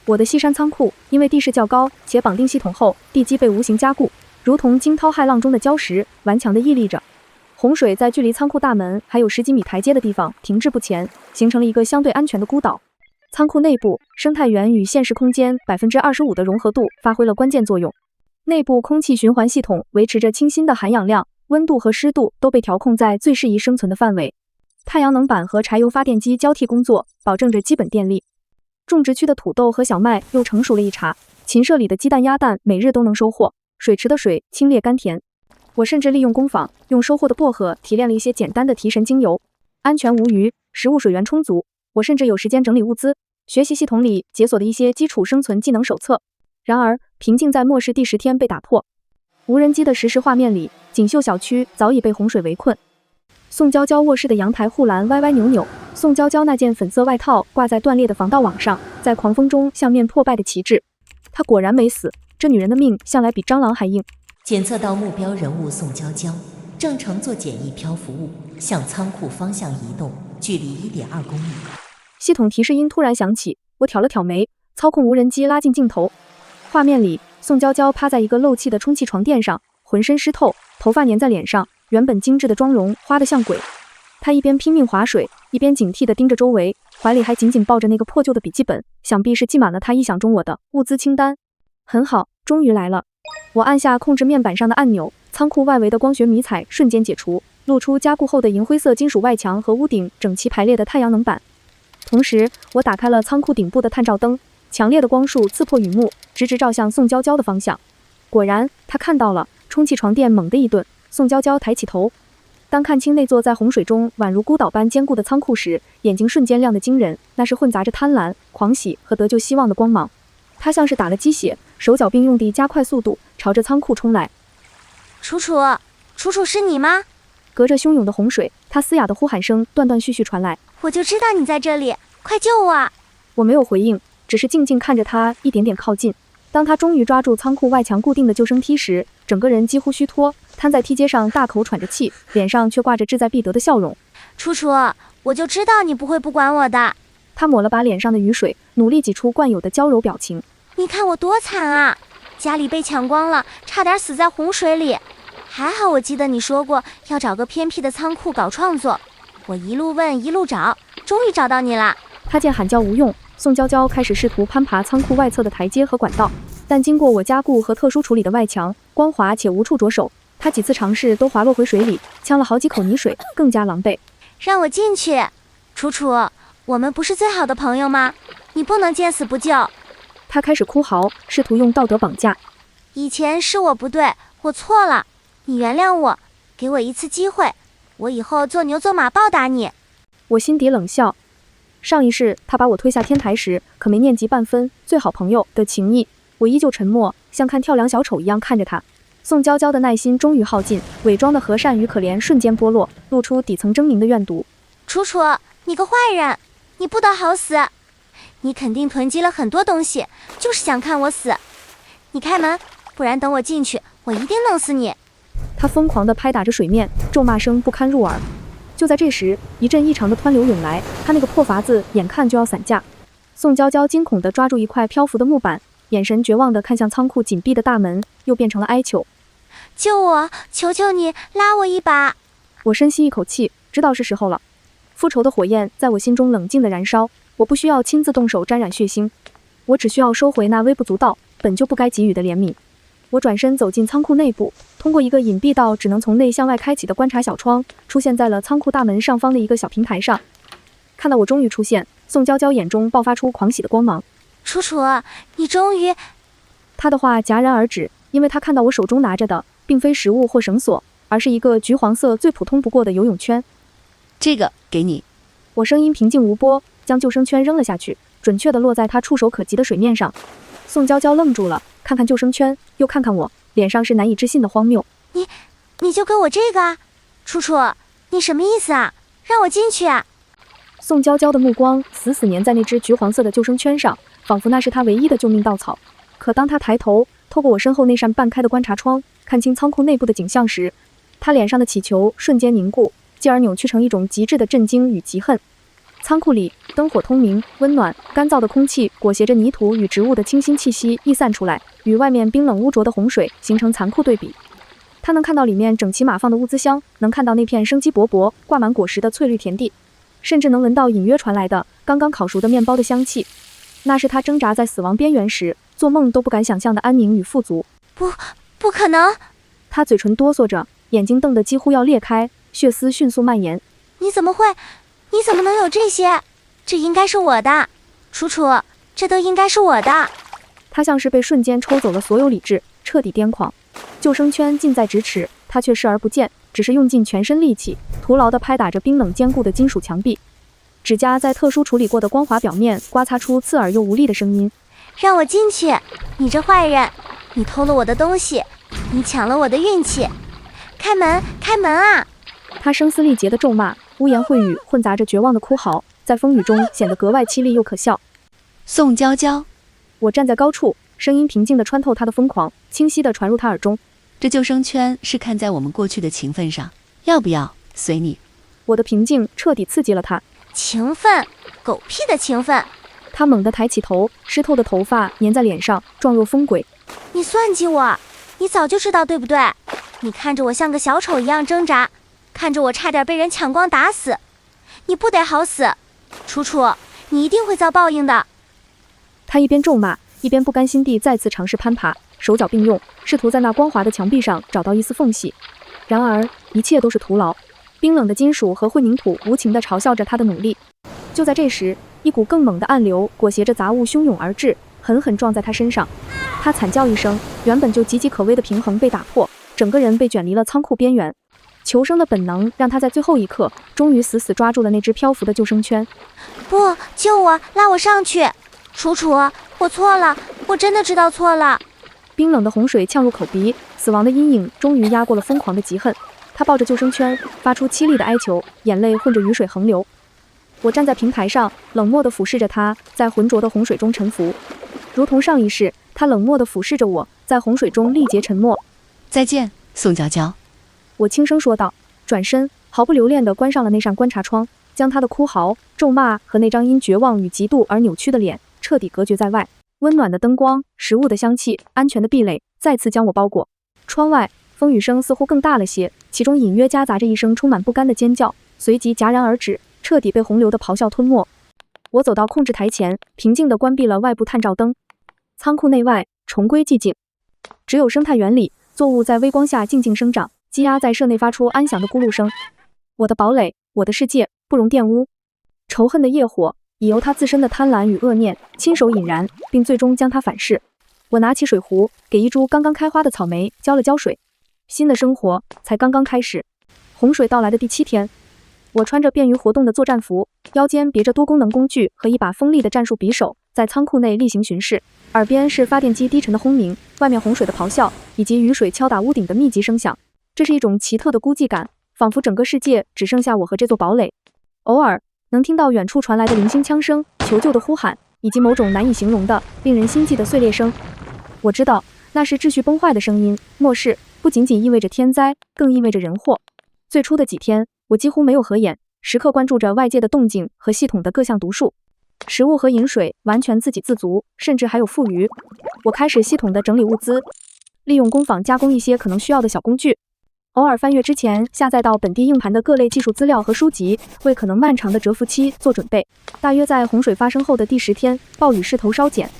我的西山仓库因为地势较高且绑定系统后，地基被无形加固，如同惊涛骇浪中的礁石，顽强地屹立着。洪水在距离仓库大门还有10几米台阶的地方停滞不前，形成了一个相对安全的孤岛。仓库内部，生态园与现实空间25%的融合度发挥了关键作用。内部空气循环系统维持着清新的含氧量，温度和湿度都被调控在最适宜生存的范围。太阳能板和柴油发电机交替工作，保证着基本电力。种植区的土豆和小麦又成熟了一茬，禽舍里的鸡蛋鸭蛋每日都能收获，水池的水清冽甘甜。我甚至利用工坊用收获的薄荷提炼了一些简单的提神精油。安全无虞，食物水源充足，我甚至有时间整理物资，学习系统里解锁的一些基础生存技能手册。然而，平静在末世第10天被打破。无人机的实时画面里，锦绣小区早已被洪水围困。宋娇娇卧室的阳台护栏歪歪扭扭，宋娇娇那件粉色外套挂在断裂的防盗网上，在狂风中像面破败的旗帜。她果然没死，这女人的命向来比蟑螂还硬。检测到目标人物宋娇娇，正乘坐简易漂浮物向仓库方向移动，距离1.2公里。系统提示音突然响起，我挑了挑眉，操控无人机拉近镜头。画面里，宋娇娇趴在一个漏气的充气床垫上，浑身湿透，头发粘在脸上，原本精致的妆容花得像鬼。她一边拼命划水，一边警惕地盯着周围，怀里还紧紧抱着那个破旧的笔记本，想必是记满了她臆想中我的物资清单。很好，终于来了。我按下控制面板上的按钮，仓库外围的光学迷彩瞬间解除，露出加固后的银灰色金属外墙和屋顶整齐排列的太阳能板。同时，我打开了仓库顶部的探照灯，强烈的光束刺破雨幕，直直照向宋娇娇的方向。果然，她看到了，充气床垫猛地一顿，宋娇娇抬起头。当看清那座在洪水中宛如孤岛般坚固的仓库时，眼睛瞬间亮得惊人，那是混杂着贪婪、狂喜和得救希望的光芒。她像是打了鸡血，手脚并用地加快速度，朝着仓库冲来。楚楚，楚楚是你吗？隔着汹涌的洪水，她嘶哑的呼喊声断断续续传来。我就知道你在这里，快救我！我没有回应，只是静静看着她一点点靠近。当她终于抓住仓库外墙固定的救生梯时，整个人几乎虚脱，瘫在梯阶上，大口喘着气，脸上却挂着志在必得的笑容。楚楚，我就知道你不会不管我的。她抹了把脸上的雨水，努力挤出惯有的娇柔表情。你看我多惨啊，家里被抢光了，差点死在洪水里。还好我记得你说过要找个偏僻的仓库搞创作，我一路问一路找，终于找到你了。她见喊叫无用，宋娇娇开始试图攀爬仓库外侧的台阶和管道，但经过我加固和特殊处理的外墙，光滑且无处着手，她几次尝试都滑落回水里，呛了好几口泥水，更加狼狈。让我进去，楚楚，我们不是最好的朋友吗？你不能见死不救。她开始哭嚎，试图用道德绑架。以前是我不对，我错了，你原谅我，给我一次机会，我以后做牛做马报答你。我心底冷笑。上一世他把我推下天台时，可没念及半分最好朋友的情谊。我依旧沉默，像看跳梁小丑一样看着他。宋娇娇的耐心终于耗尽，伪装的和善与可怜瞬间剥落，露出底层狰狞的怨毒。楚楚，你个坏人，你不得好死！你肯定囤积了很多东西，就是想看我死。你开门，不然等我进去，我一定弄死你！他疯狂地拍打着水面，咒骂声不堪入耳。就在这时，一阵异常的湍流涌来，他那个破筏子眼看就要散架。宋娇娇惊恐地抓住一块漂浮的木板，眼神绝望地看向仓库紧闭的大门，又变成了哀求：“救我！求求你，拉我一把！”我深吸一口气，知道是时候了。复仇的火焰在我心中冷静地燃烧，我不需要亲自动手沾染血腥，我只需要收回那微不足道、本就不该给予的怜悯。我转身走进仓库内部，通过一个隐蔽到只能从内向外开启的观察小窗，出现在了仓库大门上方的一个小平台上。看到我终于出现，宋娇娇眼中爆发出狂喜的光芒。楚楚，你终于……她的话戛然而止，因为她看到我手中拿着的并非食物或绳索，而是一个橘黄色最普通不过的游泳圈。这个给你。我声音平静无波，将救生圈扔了下去，准确地落在她触手可及的水面上。宋娇娇愣住了，看看救生圈，又看看我，脸上是难以置信的荒谬。你就给我这个啊？楚楚，你什么意思啊？让我进去啊？宋娇娇的目光死死粘在那只橘黄色的救生圈上，仿佛那是她唯一的救命稻草。可当她抬头，透过我身后那扇半开的观察窗，看清仓库内部的景象时，她脸上的祈求瞬间凝固，继而扭曲成一种极致的震惊与嫉恨。仓库里灯火通明，温暖干燥的空气裹挟着泥土与植物的清新气息溢散出来，与外面冰冷污浊的洪水形成残酷对比。他能看到里面整齐码放的物资箱，能看到那片生机勃勃、挂满果实的翠绿田地，甚至能闻到隐约传来的刚刚烤熟的面包的香气。那是他挣扎在死亡边缘时，做梦都不敢想象的安宁与富足。不可能！他嘴唇哆嗦着，眼睛瞪得几乎要裂开，血丝迅速蔓延。你怎么会？你怎么能有这些？这应该是我的，楚楚，这都应该是我的。他像是被瞬间抽走了所有理智，彻底癫狂。救生圈近在咫尺，他却视而不见，只是用尽全身力气，徒劳地拍打着冰冷坚固的金属墙壁。指甲在特殊处理过的光滑表面刮擦出刺耳又无力的声音。让我进去！你这坏人，你偷了我的东西，你抢了我的运气！开门，开门啊！他声嘶力竭的咒骂，污言秽语混杂着绝望的哭嚎，在风雨中显得格外凄厉又可笑。宋娇娇，我站在高处，声音平静地穿透他的疯狂，清晰地传入他耳中。这救生圈是看在我们过去的情分上，要不要？随你。我的平静彻底刺激了他。情分？狗屁的情分！他猛地抬起头，湿透的头发粘在脸上，状若疯鬼。你算计我，你早就知道对不对？你看着我像个小丑一样挣扎，看着我差点被人抢光打死，你不得好死！楚楚，你一定会遭报应的。他一边咒骂，一边不甘心地再次尝试攀爬，手脚并用，试图在那光滑的墙壁上找到一丝缝隙。然而一切都是徒劳，冰冷的金属和混凝土无情地嘲笑着他的努力。就在这时，一股更猛的暗流裹挟着杂物汹涌而至，狠狠撞在他身上。他惨叫一声，原本就岌岌可危的平衡被打破，整个人被卷离了仓库边缘。求生的本能让他在最后一刻终于死死抓住了那只漂浮的救生圈。不，救我，拉我上去！楚楚，我错了，我真的知道错了。冰冷的洪水呛入口鼻，死亡的阴影终于压过了疯狂的嫉恨。他抱着救生圈，发出凄厉的哀求，眼泪混着雨水横流。我站在平台上，冷漠地俯视着他在浑浊的洪水中沉浮，如同上一世，他冷漠地俯视着我在洪水中力竭沉默。再见，宋娇娇。我轻声说道，转身毫不留恋地关上了那扇观察窗，将他的哭嚎、咒骂和那张因绝望与嫉妒而扭曲的脸彻底隔绝在外。温暖的灯光、食物的香气、安全的壁垒再次将我包裹。窗外风雨声似乎更大了些，其中隐约夹杂着一声充满不甘的尖叫，随即戛然而止，彻底被洪流的咆哮吞没。我走到控制台前，平静地关闭了外部探照灯。仓库内外重归寂静，只有生态园里作物在微光下静静生长，鸡鸭在舍内发出安详的咕噜声。我的堡垒，我的世界，不容玷污。仇恨的业火已由他自身的贪婪与恶念亲手引燃，并最终将他反噬。我拿起水壶，给一株刚刚开花的草莓浇了浇水。新的生活才刚刚开始。洪水到来的第7天，我穿着便于活动的作战服，腰间别着多功能工具和一把锋利的战术匕首，在仓库内例行巡视。耳边是发电机低沉的轰鸣，外面洪水的咆哮，以及雨水敲打屋顶的密集声响。这是一种奇特的孤寂感，仿佛整个世界只剩下我和这座堡垒。偶尔能听到远处传来的零星枪声、求救的呼喊，以及某种难以形容的、令人心悸的碎裂声。我知道那是秩序崩坏的声音。末世不仅仅意味着天灾，更意味着人祸。最初的几天，我几乎没有合眼，时刻关注着外界的动静和系统的各项读数。食物和饮水完全自给自足，甚至还有富余。我开始系统的整理物资，利用工坊加工一些可能需要的小工具。偶尔翻阅之前下载到本地硬盘的各类技术资料和书籍，为可能漫长的蛰伏期做准备。大约在洪水发生后的第10天，暴雨势头稍减，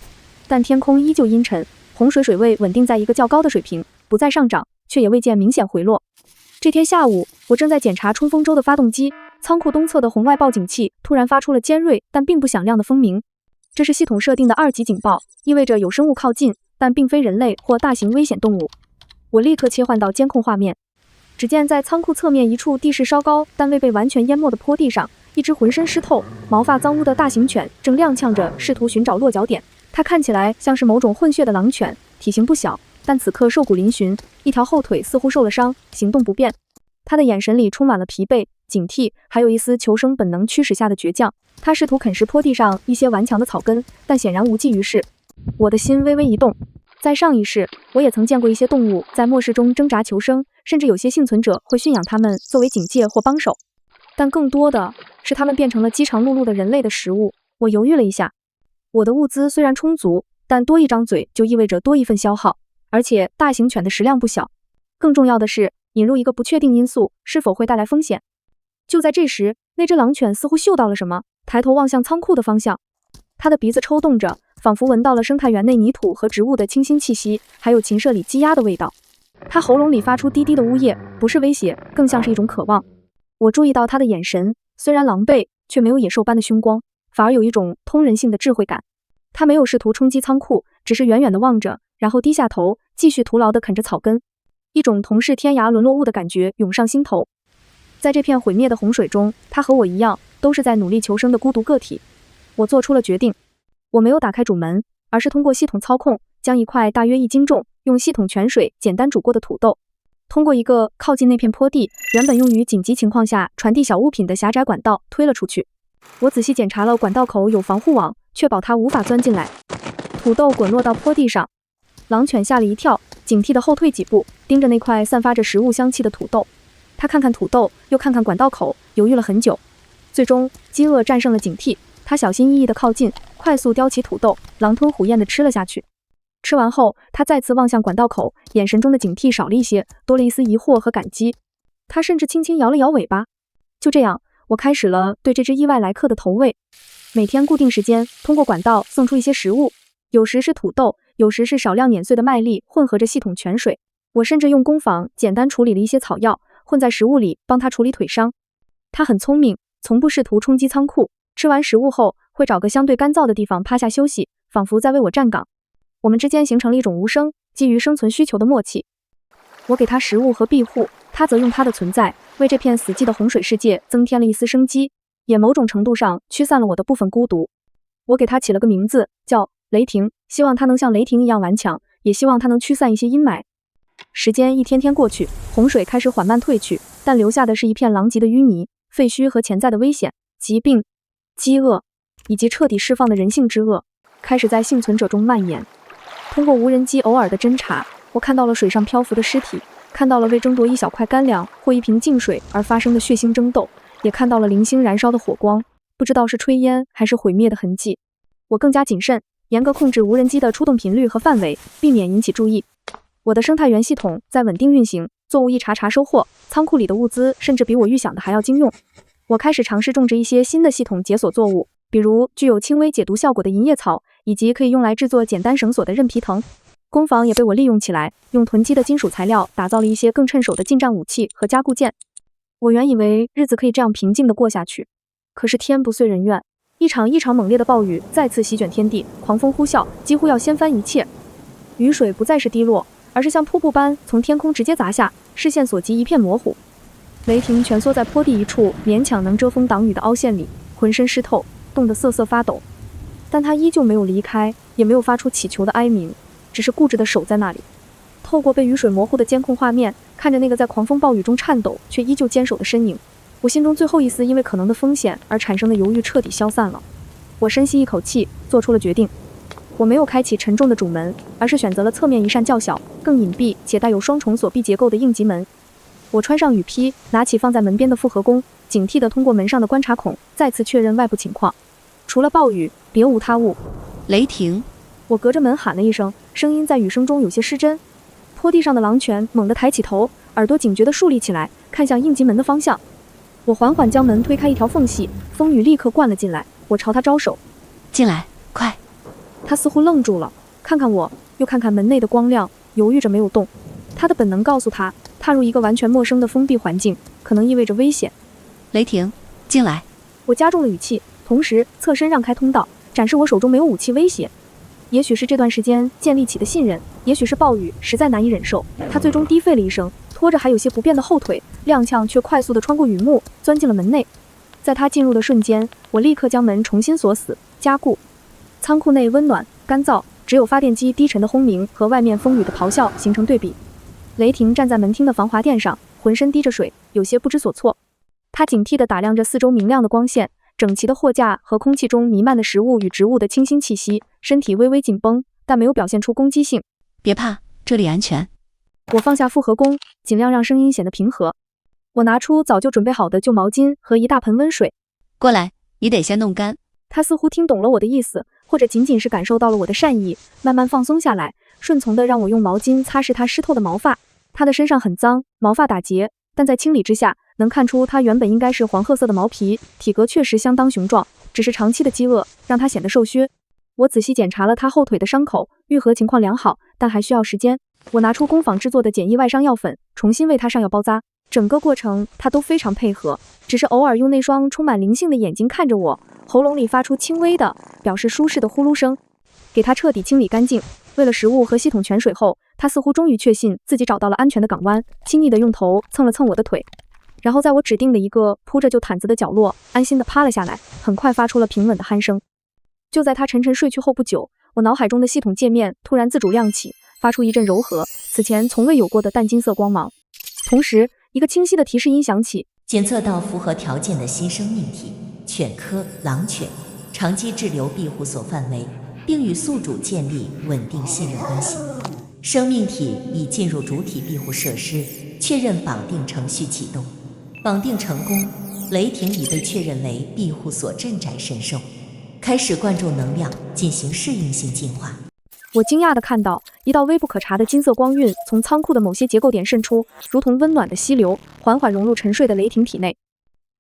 但天空依旧阴沉，洪水水位稳定在一个较高的水平，不再上涨，却也未见明显回落。这天下午，我正在检查冲锋舟的发动机，仓库东侧的红外报警器突然发出了尖锐但并不响亮的蜂鸣。这是系统设定的2级警报，意味着有生物靠近，但并非人类或大型危险动物。我立刻切换到监控画面，只见在仓库侧面一处地势稍高但未被完全淹没的坡地上，一只浑身湿透、毛发脏污的大型犬正踉跄着试图寻找落脚点。它看起来像是某种混血的狼犬，体型不小，但此刻瘦骨嶙峋，一条后腿似乎受了伤，行动不便。它的眼神里充满了疲惫、警惕，还有一丝求生本能驱使下的倔强。它试图啃食坡地上一些顽强的草根，但显然无济于事。我的心微微一动。在上一世，我也曾见过一些动物在末世中挣扎求生，甚至有些幸存者会驯养它们作为警戒或帮手，但更多的是它们变成了饥肠辘辘的人类的食物。我犹豫了一下，我的物资虽然充足，但多一张嘴就意味着多一份消耗，而且大型犬的食量不小。更重要的是，引入一个不确定因素是否会带来风险。就在这时，那只狼犬似乎嗅到了什么，抬头望向仓库的方向。它的鼻子抽动着，仿佛闻到了生态园内泥土和植物的清新气息，还有禽舍里鸡鸭的味道。它喉咙里发出低低的呜咽，不是威胁，更像是一种渴望。我注意到它的眼神，虽然狼狈，却没有野兽般的凶光，反而有一种通人性的智慧感。它没有试图冲击仓库，只是远远地望着，然后低下头，继续徒劳地啃着草根。一种同是天涯沦落物的感觉涌上心头。在这片毁灭的洪水中，它和我一样，都是在努力求生的孤独个体。我做出了决定，我没有打开主门，而是通过系统操控，将一块大约1斤重、用系统泉水简单煮过的土豆，通过一个靠近那片坡地、原本用于紧急情况下传递小物品的狭窄管道推了出去。我仔细检查了管道口有防护网，确保它无法钻进来。土豆滚落到坡地上，狼犬吓了一跳，警惕地后退几步，盯着那块散发着食物香气的土豆。他看看土豆，又看看管道口，犹豫了很久。最终，饥饿战胜了警惕，他小心翼翼地靠近，快速叼起土豆，狼吞虎咽地吃了下去。吃完后，他再次望向管道口，眼神中的警惕少了一些，多了一丝疑惑和感激。他甚至轻轻摇了摇尾巴。就这样，我开始了对这只意外来客的投喂。每天固定时间，通过管道送出一些食物，有时是土豆，有时是少量碾碎的麦粒，混合着系统泉水。我甚至用工坊简单处理了一些草药，混在食物里，帮他处理腿伤。他很聪明，从不试图冲击仓库。吃完食物后，会找个相对干燥的地方趴下休息，仿佛在为我站岗。我们之间形成了一种无声、基于生存需求的默契。我给他食物和庇护，他则用他的存在为这片死寂的洪水世界增添了一丝生机，也某种程度上驱散了我的部分孤独。我给他起了个名字，叫雷霆，希望他能像雷霆一样顽强，也希望他能驱散一些阴霾。时间一天天过去，洪水开始缓慢退去，但留下的是一片狼藉的淤泥、废墟和潜在的危险、疾病、饥饿，以及彻底释放的人性之恶，开始在幸存者中蔓延。通过无人机偶尔的侦查，我看到了水上漂浮的尸体，看到了为争夺一小块干粮或一瓶净水而发生的血腥争斗，也看到了零星燃烧的火光，不知道是炊烟还是毁灭的痕迹。我更加谨慎，严格控制无人机的出动频率和范围，避免引起注意。我的生态园系统在稳定运行，作物一茬茬收获，仓库里的物资甚至比我预想的还要经用。我开始尝试种植一些新的系统解锁作物，比如具有轻微解毒效果的银叶草，以及可以用来制作简单绳索的韧皮藤。工坊也被我利用起来，用囤积的金属材料打造了一些更趁手的近战武器和加固件。我原以为日子可以这样平静地过下去，可是天不遂人愿，一场异常猛烈的暴雨再次席卷天地，狂风呼啸，几乎要掀翻一切。雨水不再是滴落，而是像瀑布般从天空直接砸下，视线所及一片模糊。雷霆蜷缩在坡地一处勉强能遮风挡雨的凹陷里，浑身湿透，冻得瑟瑟发抖。但他依旧没有离开，也没有发出乞求的哀鸣，只是固执地守在那里。透过被雨水模糊的监控画面，看着那个在狂风暴雨中颤抖却依旧坚守的身影，我心中最后一丝因为可能的风险而产生的犹豫彻底消散了。我深吸一口气，做出了决定。我没有开启沉重的主门，而是选择了侧面一扇较小、更隐蔽且带有双重锁闭结构的应急门。我穿上雨披，拿起放在门边的复合弓，警惕地通过门上的观察孔，再次确认外部情况。除了暴雨，别无他物。雷霆！我隔着门喊了一声，声音在雨声中有些失真。坡地上的狼犬猛地抬起头，耳朵警觉地竖立起来，看向应急门的方向。我缓缓将门推开一条缝隙，风雨立刻灌了进来。我朝他招手：“进来，快！”他似乎愣住了，看看我，又看看门内的光亮，犹豫着没有动。他的本能告诉他，踏入一个完全陌生的封闭环境，可能意味着危险。雷霆，进来！我加重了语气，同时侧身让开通道，展示我手中没有武器威胁。也许是这段时间建立起的信任，也许是暴雨实在难以忍受，他最终低吠了一声，拖着还有些不便的后腿，踉跄却快速地穿过雨幕，钻进了门内。在他进入的瞬间，我立刻将门重新锁死，加固。仓库内温暖干燥，只有发电机低沉的轰鸣和外面风雨的咆哮形成对比。雷霆站在门厅的防滑垫上，浑身滴着水，有些不知所措。他警惕地打量着四周明亮的光线，整齐的货架和空气中弥漫的食物与植物的清新气息，身体微微紧绷，但没有表现出攻击性。别怕，这里安全。我放下复合弓，尽量让声音显得平和。我拿出早就准备好的旧毛巾和一大盆温水。过来，你得先弄干。他似乎听懂了我的意思，或者仅仅是感受到了我的善意，慢慢放松下来，顺从地让我用毛巾擦拭他湿透的毛发。他的身上很脏，毛发打结，但在清理之下，能看出他原本应该是黄褐色的毛皮，体格确实相当雄壮，只是长期的饥饿让他显得瘦削。我仔细检查了他后腿的伤口，愈合情况良好，但还需要时间。我拿出工坊制作的简易外伤药粉，重新为他上药包扎。整个过程他都非常配合，只是偶尔用那双充满灵性的眼睛看着我，喉咙里发出轻微的表示舒适的呼噜声。给他彻底清理干净，喂了食物和系统泉水后，他似乎终于确信自己找到了安全的港湾，轻易地用头蹭了蹭我的腿，然后在我指定的一个铺着旧毯子的角落安心地趴了下来，很快发出了平稳的鼾声。就在他沉沉睡去后不久，我脑海中的系统界面突然自主亮起，发出一阵柔和此前从未有过的淡金色光芒，同时一个清晰的提示音响起：检测到符合条件的新生命体犬科狼犬，长期滞留庇护所范围，并与宿主建立稳定信任关系。生命体已进入主体庇护设施，确认绑定程序启动。绑定成功，雷霆已被确认为庇护所镇宅神兽，开始灌注能量进行适应性进化。我惊讶地看到一道微不可察的金色光晕从仓库的某些结构点渗出，如同温暖的溪流，缓缓融入沉睡的雷霆体内。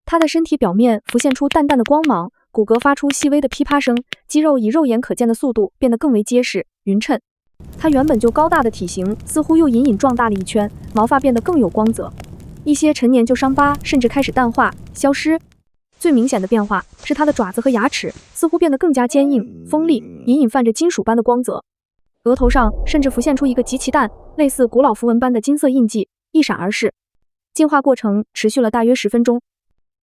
他的身体表面浮现出淡淡的光芒，骨骼发出细微的噼啪声，肌肉以肉眼可见的速度变得更为结实匀称。他原本就高大的体型似乎又隐隐壮大了一圈，毛发变得更有光泽，一些陈年旧伤疤甚至开始淡化消失。最明显的变化是他的爪子和牙齿似乎变得更加坚硬锋利，隐隐泛着金属般的光泽。额头上甚至浮现出一个极其淡，类似古老符文般的金色印记，一闪而逝。进化过程持续了大约10分钟。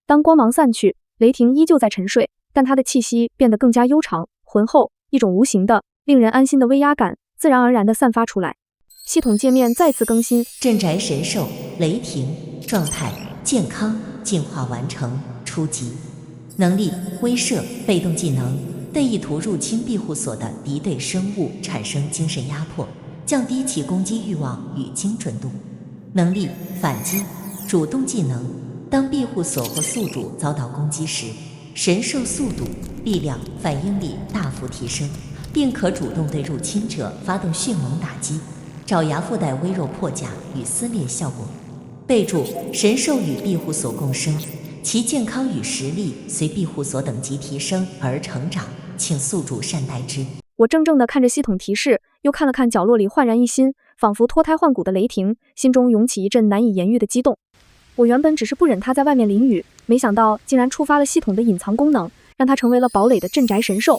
当光芒散去，雷霆依旧在沉睡，但他的气息变得更加悠长浑厚，一种无形的令人安心的威压感自然而然地散发出来。系统界面再次更新，镇宅神兽雷霆状态健康进化完成初级。能力威慑被动技能，对意图入侵庇护所的敌对生物产生精神压迫，降低其攻击欲望与精准度。能力反击主动技能，当庇护所或宿主遭到攻击时，神兽速度、力量、反应力大幅提升，并可主动对入侵者发动迅猛打击。爪牙附带微弱破甲与撕裂效果。备注：神兽与庇护所共生，其健康与实力随庇护所等级提升而成长，请宿主善待之。我怔怔地看着系统提示，又看了看角落里焕然一新，仿佛脱胎换骨的雷霆，心中涌起一阵难以言喻的激动。我原本只是不忍他在外面淋雨，没想到竟然触发了系统的隐藏功能，让他成为了堡垒的镇宅神兽。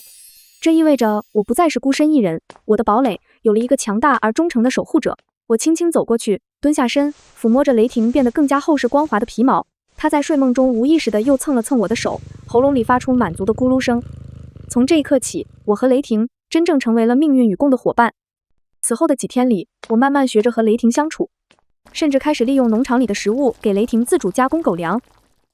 这意味着我不再是孤身一人，我的堡垒有了一个强大而忠诚的守护者。我轻轻走过去，蹲下身，抚摸着雷霆变得更加厚实光滑的皮毛。他在睡梦中无意识地又蹭了蹭我的手，喉咙里发出满足的咕噜声。从这一刻起，我和雷霆真正成为了命运与共的伙伴。此后的几天里，我慢慢学着和雷霆相处，甚至开始利用农场里的食物给雷霆自主加工狗粮。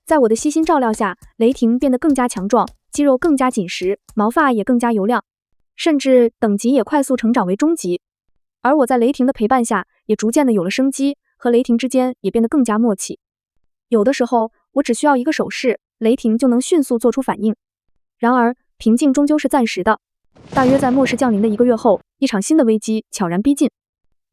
在我的悉心照料下，雷霆变得更加强壮，肌肉更加紧实，毛发也更加油亮，甚至等级也快速成长为中级。而我在雷霆的陪伴下，也逐渐的有了生机，和雷霆之间也变得更加默契。有的时候，我只需要一个手势，雷霆就能迅速做出反应。然而，平静终究是暂时的。大约在末世降临的1个月后，一场新的危机悄然逼近。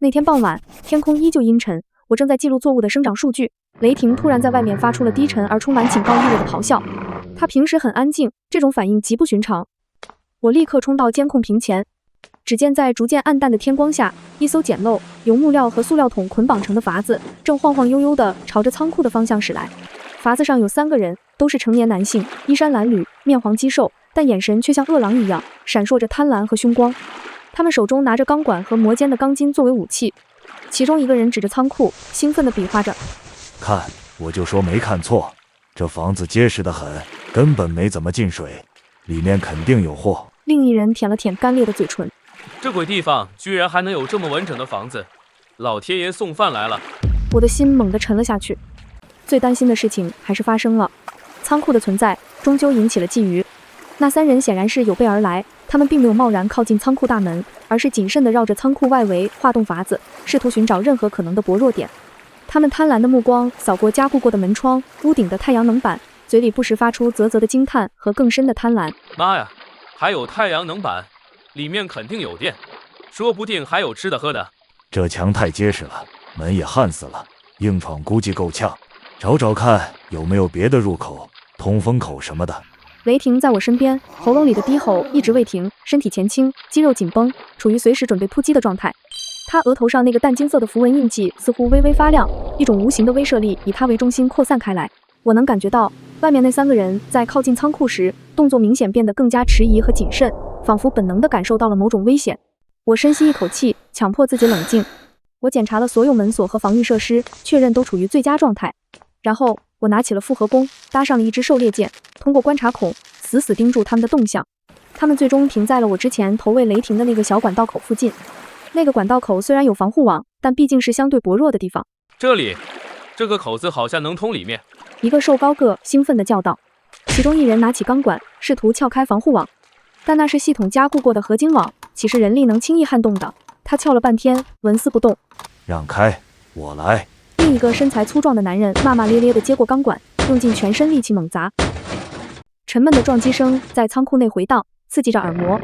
那天傍晚，天空依旧阴沉，我正在记录作物的生长数据，雷霆突然在外面发出了低沉而充满警告意味的咆哮。他平时很安静，这种反应极不寻常。我立刻冲到监控屏前，只见在逐渐暗淡的天光下，一艘简陋由木料和塑料桶捆绑成的筏子正晃晃悠悠地朝着仓库的方向驶来。筏子上有3个人，都是成年男性，衣衫褴褛，面黄肌瘦，但眼神却像饿狼一样，闪烁着贪婪和凶光。他们手中拿着钢管和磨尖的钢筋作为武器，其中一个人指着仓库，兴奋地比划着：“看，我就说没看错，这房子结实得很，根本没怎么进水，里面肯定有货。”另一人舔了舔干裂的嘴唇。这鬼地方居然还能有这么完整的房子，老天爷送饭来了！我的心猛地沉了下去。最担心的事情还是发生了，仓库的存在终究引起了觊觎。那3人显然是有备而来，他们并没有贸然靠近仓库大门，而是谨慎地绕着仓库外围划动筏子，试图寻找任何可能的薄弱点。他们贪婪的目光扫过加固过的门窗、屋顶的太阳能板，嘴里不时发出啧啧的惊叹和更深的贪婪。妈呀，还有太阳能板，里面肯定有电，说不定还有吃的喝的。这墙太结实了，门也焊死了，硬闯估计够呛。找找看有没有别的入口、通风口什么的。雷霆在我身边，喉咙里的低吼一直未停，身体前倾，肌肉紧绷，处于随时准备突击的状态。他额头上那个淡金色的符文印记似乎微微发亮，一种无形的威慑力以他为中心扩散开来。我能感觉到外面那3个人在靠近仓库时，动作明显变得更加迟疑和谨慎，仿佛本能地感受到了某种危险。我深吸一口气，强迫自己冷静。我检查了所有门锁和防御设施，确认都处于最佳状态。然后我拿起了复合弓，搭上了一支狩猎箭，通过观察孔死死盯住他们的动向。他们最终停在了我之前投喂雷霆的那个小管道口附近。那个管道口虽然有防护网，但毕竟是相对薄弱的地方。这里，这个口子好像能通里面。一个瘦高个兴奋地叫道。其中一人拿起钢管，试图撬开防护网，但那是系统加固过的合金网，岂是人力能轻易撼动的？他撬了半天，纹丝不动。让开，我来。另一个身材粗壮的男人骂骂咧咧地接过钢管，用尽全身力气猛砸。沉闷的撞击声在仓库内回荡，刺激着耳膜。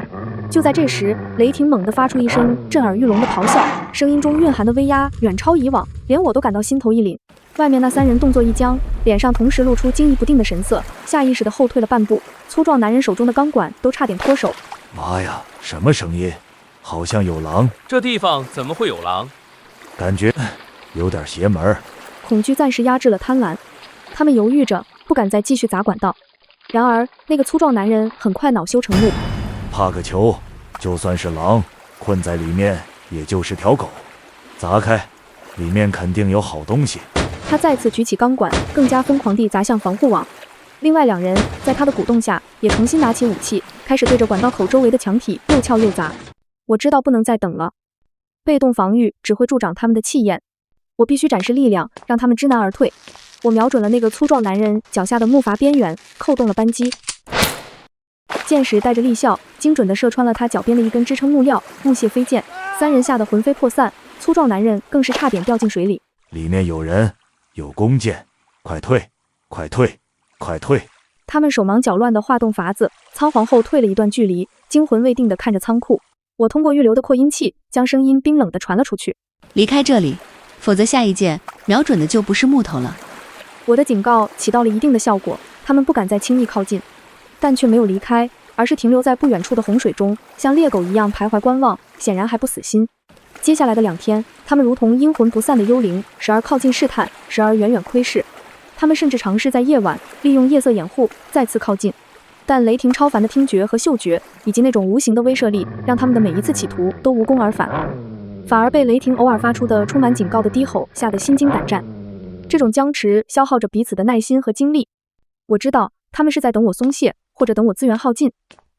就在这时，雷霆猛地发出一声震耳欲聋的咆哮，声音中蕴含的威压远超以往，连我都感到心头一凛。外面那3人动作一僵，脸上同时露出惊疑不定的神色，下意识地后退了半步。粗壮男人手中的钢管都差点脱手。妈呀，什么声音？好像有狼。这地方怎么会有狼？感觉有点邪门。恐惧暂时压制了贪婪，他们犹豫着，不敢再继续砸管道。然而，那个粗壮男人很快恼羞成怒。怕个球！就算是狼，困在里面也就是条狗。砸开，里面肯定有好东西。他再次举起钢管，更加疯狂地砸向防护网。另外2人在他的鼓动下，也重新拿起武器，开始对着管道口周围的墙体又撬又砸。我知道不能再等了，被动防御只会助长他们的气焰，我必须展示力量，让他们知难而退。我瞄准了那个粗壮男人脚下的木筏边缘，扣动了扳机。箭矢带着力效，精准地射穿了他脚边的一根支撑木料，木屑飞溅，3人吓得魂飞魄散，粗壮男人更是差点掉进水里。里面有人，有弓箭，快退，快退，快退！他们手忙脚乱地划动筏子，仓皇后退了一段距离，惊魂未定地看着仓库。我通过预留的扩音器，将声音冰冷地传了出去：离开这里，否则下一箭瞄准的就不是木头了。我的警告起到了一定的效果，他们不敢再轻易靠近，但却没有离开，而是停留在不远处的洪水中，像猎狗一样徘徊观望，显然还不死心。接下来的2天，他们如同阴魂不散的幽灵，时而靠近试探，时而远远窥视。他们甚至尝试在夜晚利用夜色掩护再次靠近，但雷霆超凡的听觉和嗅觉，以及那种无形的威慑力，让他们的每一次企图都无功而返，反而被雷霆偶尔发出的充满警告的低吼吓得心惊胆战。这种僵持消耗着彼此的耐心和精力。我知道他们是在等我松懈，或者等我资源耗尽，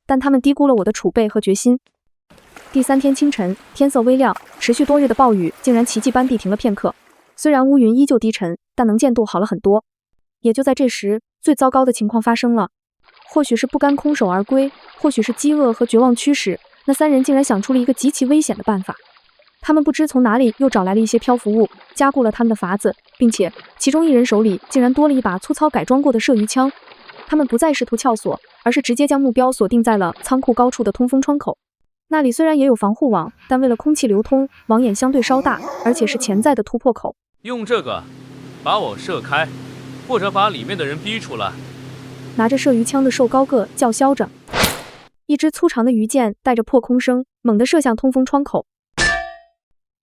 但他们低估了我的储备和决心。第3天清晨，天色微亮，持续多日的暴雨竟然奇迹般地停了片刻。虽然乌云依旧低沉，但能见度好了很多。也就在这时，最糟糕的情况发生了。或许是不甘空手而归，或许是饥饿和绝望驱使，那3人竟然想出了一个极其危险的办法。他们不知从哪里又找来了一些漂浮物，加固了他们的筏子，并且其中1人手里竟然多了一把粗糙改装过的射鱼枪。他们不再试图撬锁，而是直接将目标锁定在了仓库高处的通风窗口。那里虽然也有防护网，但为了空气流通，网眼相对稍大，而且是潜在的突破口。用这个把我射开，或者把里面的人逼出来。拿着射鱼枪的瘦高个叫嚣着，一支粗长的鱼箭带着破空声，猛地射向通风窗口。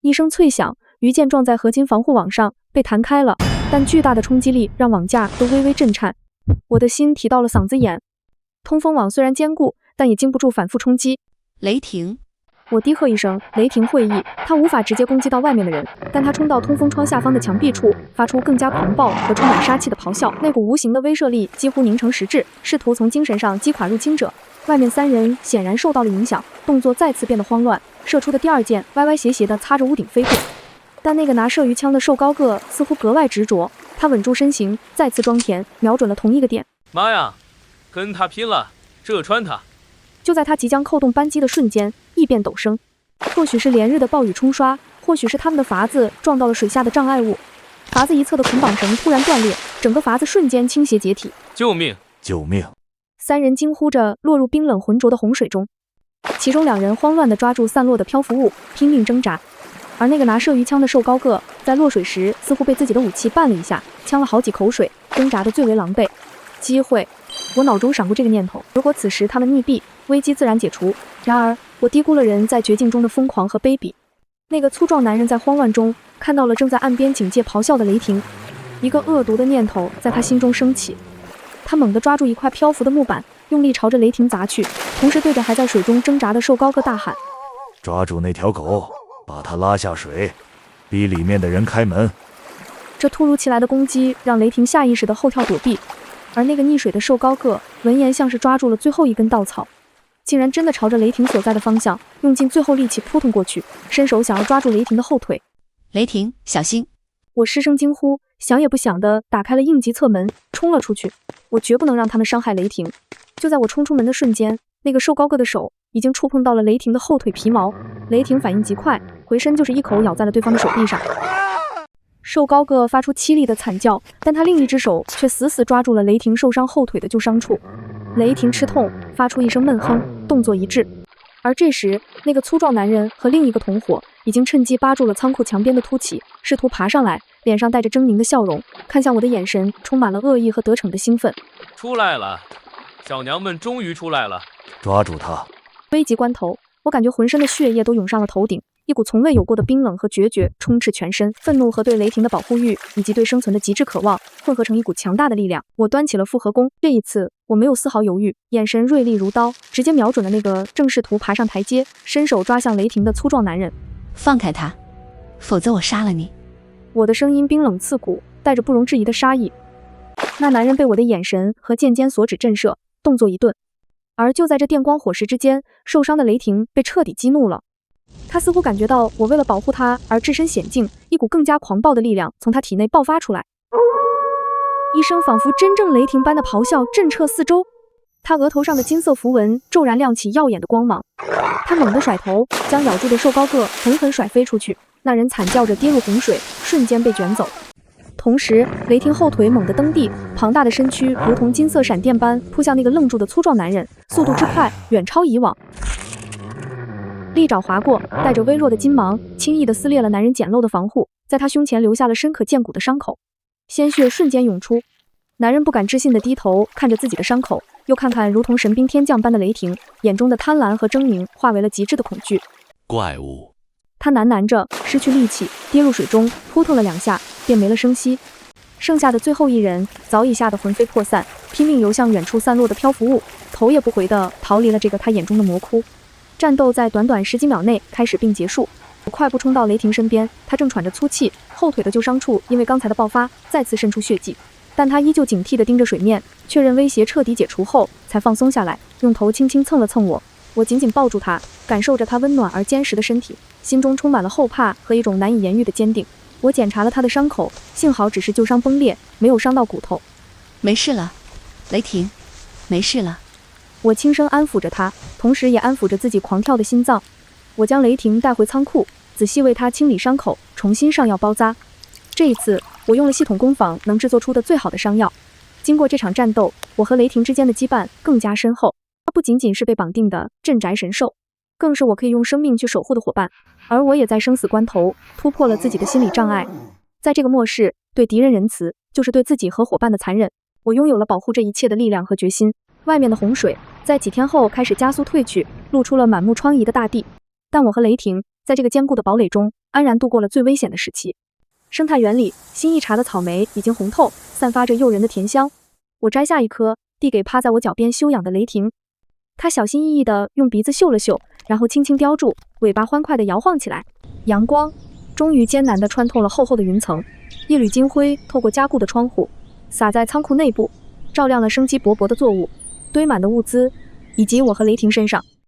一声脆响，鱼箭撞在合金防护网上，被弹开了，但巨大的冲击力让网架都微微震颤。我的心提到了嗓子眼。通风网虽然坚固，但也经不住反复冲击。雷霆！我低喝一声，雷霆会意。他无法直接攻击到外面的人，但他冲到通风窗下方的墙壁处，发出更加狂暴和充满杀气的咆哮。那股无形的威慑力几乎凝成实质，试图从精神上击垮入侵者。外面3人显然受到了影响，动作再次变得慌乱，射出的第2箭歪歪斜斜地擦着屋顶飞过。但那个拿射鱼枪的瘦高个似乎格外执着，他稳住身形，再次装填，瞄准了同一个点。妈呀，跟他拼了，射穿他！就在他即将扣动扳机的瞬间，异变陡生。或许是连日的暴雨冲刷，或许是他们的筏子撞到了水下的障碍物，筏子一侧的捆绑绳突然断裂，整个筏子瞬间倾斜解体。救命！救命！3人惊呼着落入冰冷浑浊的洪水中，其中2人慌乱地抓住散落的漂浮物，拼命挣扎。而那个拿射鱼枪的瘦高个在落水时似乎被自己的武器绊了一下，呛了好几口水，挣扎得最为狼狈。机会！我脑中闪过这个念头，如果此时他们溺毙，危机自然解除。然而我低估了人在绝境中的疯狂和卑鄙。那个粗壮男人在慌乱中看到了正在岸边警戒咆哮的雷霆，一个恶毒的念头在他心中升起。他猛地抓住一块漂浮的木板，用力朝着雷霆砸去，同时对着还在水中挣扎的瘦高个大喊：抓住那条狗，把它拉下水，逼里面的人开门。这突如其来的攻击让雷霆下意识地后跳躲避，而那个溺水的瘦高个闻言像是抓住了最后一根稻草，竟然真的朝着雷霆所在的方向用尽最后力气扑腾过去，伸手想要抓住雷霆的后腿。雷霆，小心！我失声惊呼，想也不想地打开了应急侧门，冲了出去。我绝不能让他们伤害雷霆。就在我冲出门的瞬间，那个瘦高个的手已经触碰到了雷霆的后腿皮毛。雷霆反应极快，回身就是一口咬在了对方的手臂上。瘦高个发出凄厉的惨叫，但他另一只手却死死抓住了雷霆受伤后腿的旧伤处。雷霆吃痛，发出一声闷哼，动作一致。而这时，那个粗壮男人和另一个同伙已经趁机扒住了仓库墙边的凸起，试图爬上来，脸上带着狰狞的笑容，看向我的眼神充满了恶意和得逞的兴奋。出来了，小娘们终于出来了！抓住他！危急关头，我感觉浑身的血液都涌上了头顶，一股从未有过的冰冷和决绝充斥全身，愤怒和对雷霆的保护欲，以及对生存的极致渴望，混合成一股强大的力量。我端起了复合弓，这一次我没有丝毫犹豫，眼神锐利如刀，直接瞄准了那个正试图爬上台阶，伸手抓向雷霆的粗壮男人。放开他，否则我杀了你！我的声音冰冷刺骨，带着不容置疑的杀意。那男人被我的眼神和剑尖所指震慑，动作一顿。而就在这电光火石之间，受伤的雷霆被彻底激怒了。他似乎感觉到我为了保护他而置身险境，一股更加狂暴的力量从他体内爆发出来。一声仿佛真正雷霆般的咆哮震彻四周，他额头上的金色符文骤然亮起耀眼的光芒。他猛地甩头，将咬住的瘦高个狠狠甩飞出去，那人惨叫着跌入洪水，瞬间被卷走。同时，雷霆后腿猛地蹬地，庞大的身躯如同金色闪电般扑向那个愣住的粗壮男人，速度之快远超以往。利爪划过，带着微弱的金芒，轻易地撕裂了男人简陋的防护，在他胸前留下了深可见骨的伤口，鲜血瞬间涌出。男人不敢置信地低头看着自己的伤口，又看看如同神兵天将般的雷霆，眼中的贪婪和狰狞化为了极致的恐惧。怪物！他喃喃着，失去力气，跌入水中，扑腾了2下，便没了声息。剩下的最后一人早已吓得魂飞魄散，拼命游向远处散落的漂浮物，头也不回地逃离了这个他眼中的魔窟。战斗在短短10几秒内开始并结束，我快步冲到雷霆身边，他正喘着粗气，后腿的旧伤处因为刚才的爆发再次渗出血迹，但他依旧警惕地盯着水面，确认威胁彻底解除后才放松下来，用头轻轻蹭了蹭我。我紧紧抱住他，感受着他温暖而坚实的身体，心中充满了后怕和一种难以言喻的坚定。我检查了他的伤口，幸好只是旧伤崩裂，没有伤到骨头。没事了，雷霆，没事了。我轻声安抚着他，同时也安抚着自己狂跳的心脏。我将雷霆带回仓库，仔细为他清理伤口，重新上药包扎。这一次，我用了系统工坊能制作出的最好的伤药。经过这场战斗，我和雷霆之间的羁绊更加深厚。他不仅仅是被绑定的镇宅神兽，更是我可以用生命去守护的伙伴。而我也在生死关头突破了自己的心理障碍。在这个末世，对敌人仁慈，就是对自己和伙伴的残忍。我拥有了保护这一切的力量和决心。外面的洪水在几天后开始加速退去，露出了满目疮痍的大地。但我和雷霆在这个坚固的堡垒中安然度过了最危险的时期。生态园里新一茬的草莓已经红透，散发着诱人的甜香。我摘下一颗，递给趴在我脚边休养的雷霆。他小心翼翼地用鼻子嗅了嗅，然后轻轻叼住，尾巴欢快地摇晃起来。阳光终于艰难地穿透了厚厚的云层，一缕金辉透过加固的窗户，洒在仓库内部，照亮了生机勃勃的作物，堆满的物资，以及我和雷霆身上。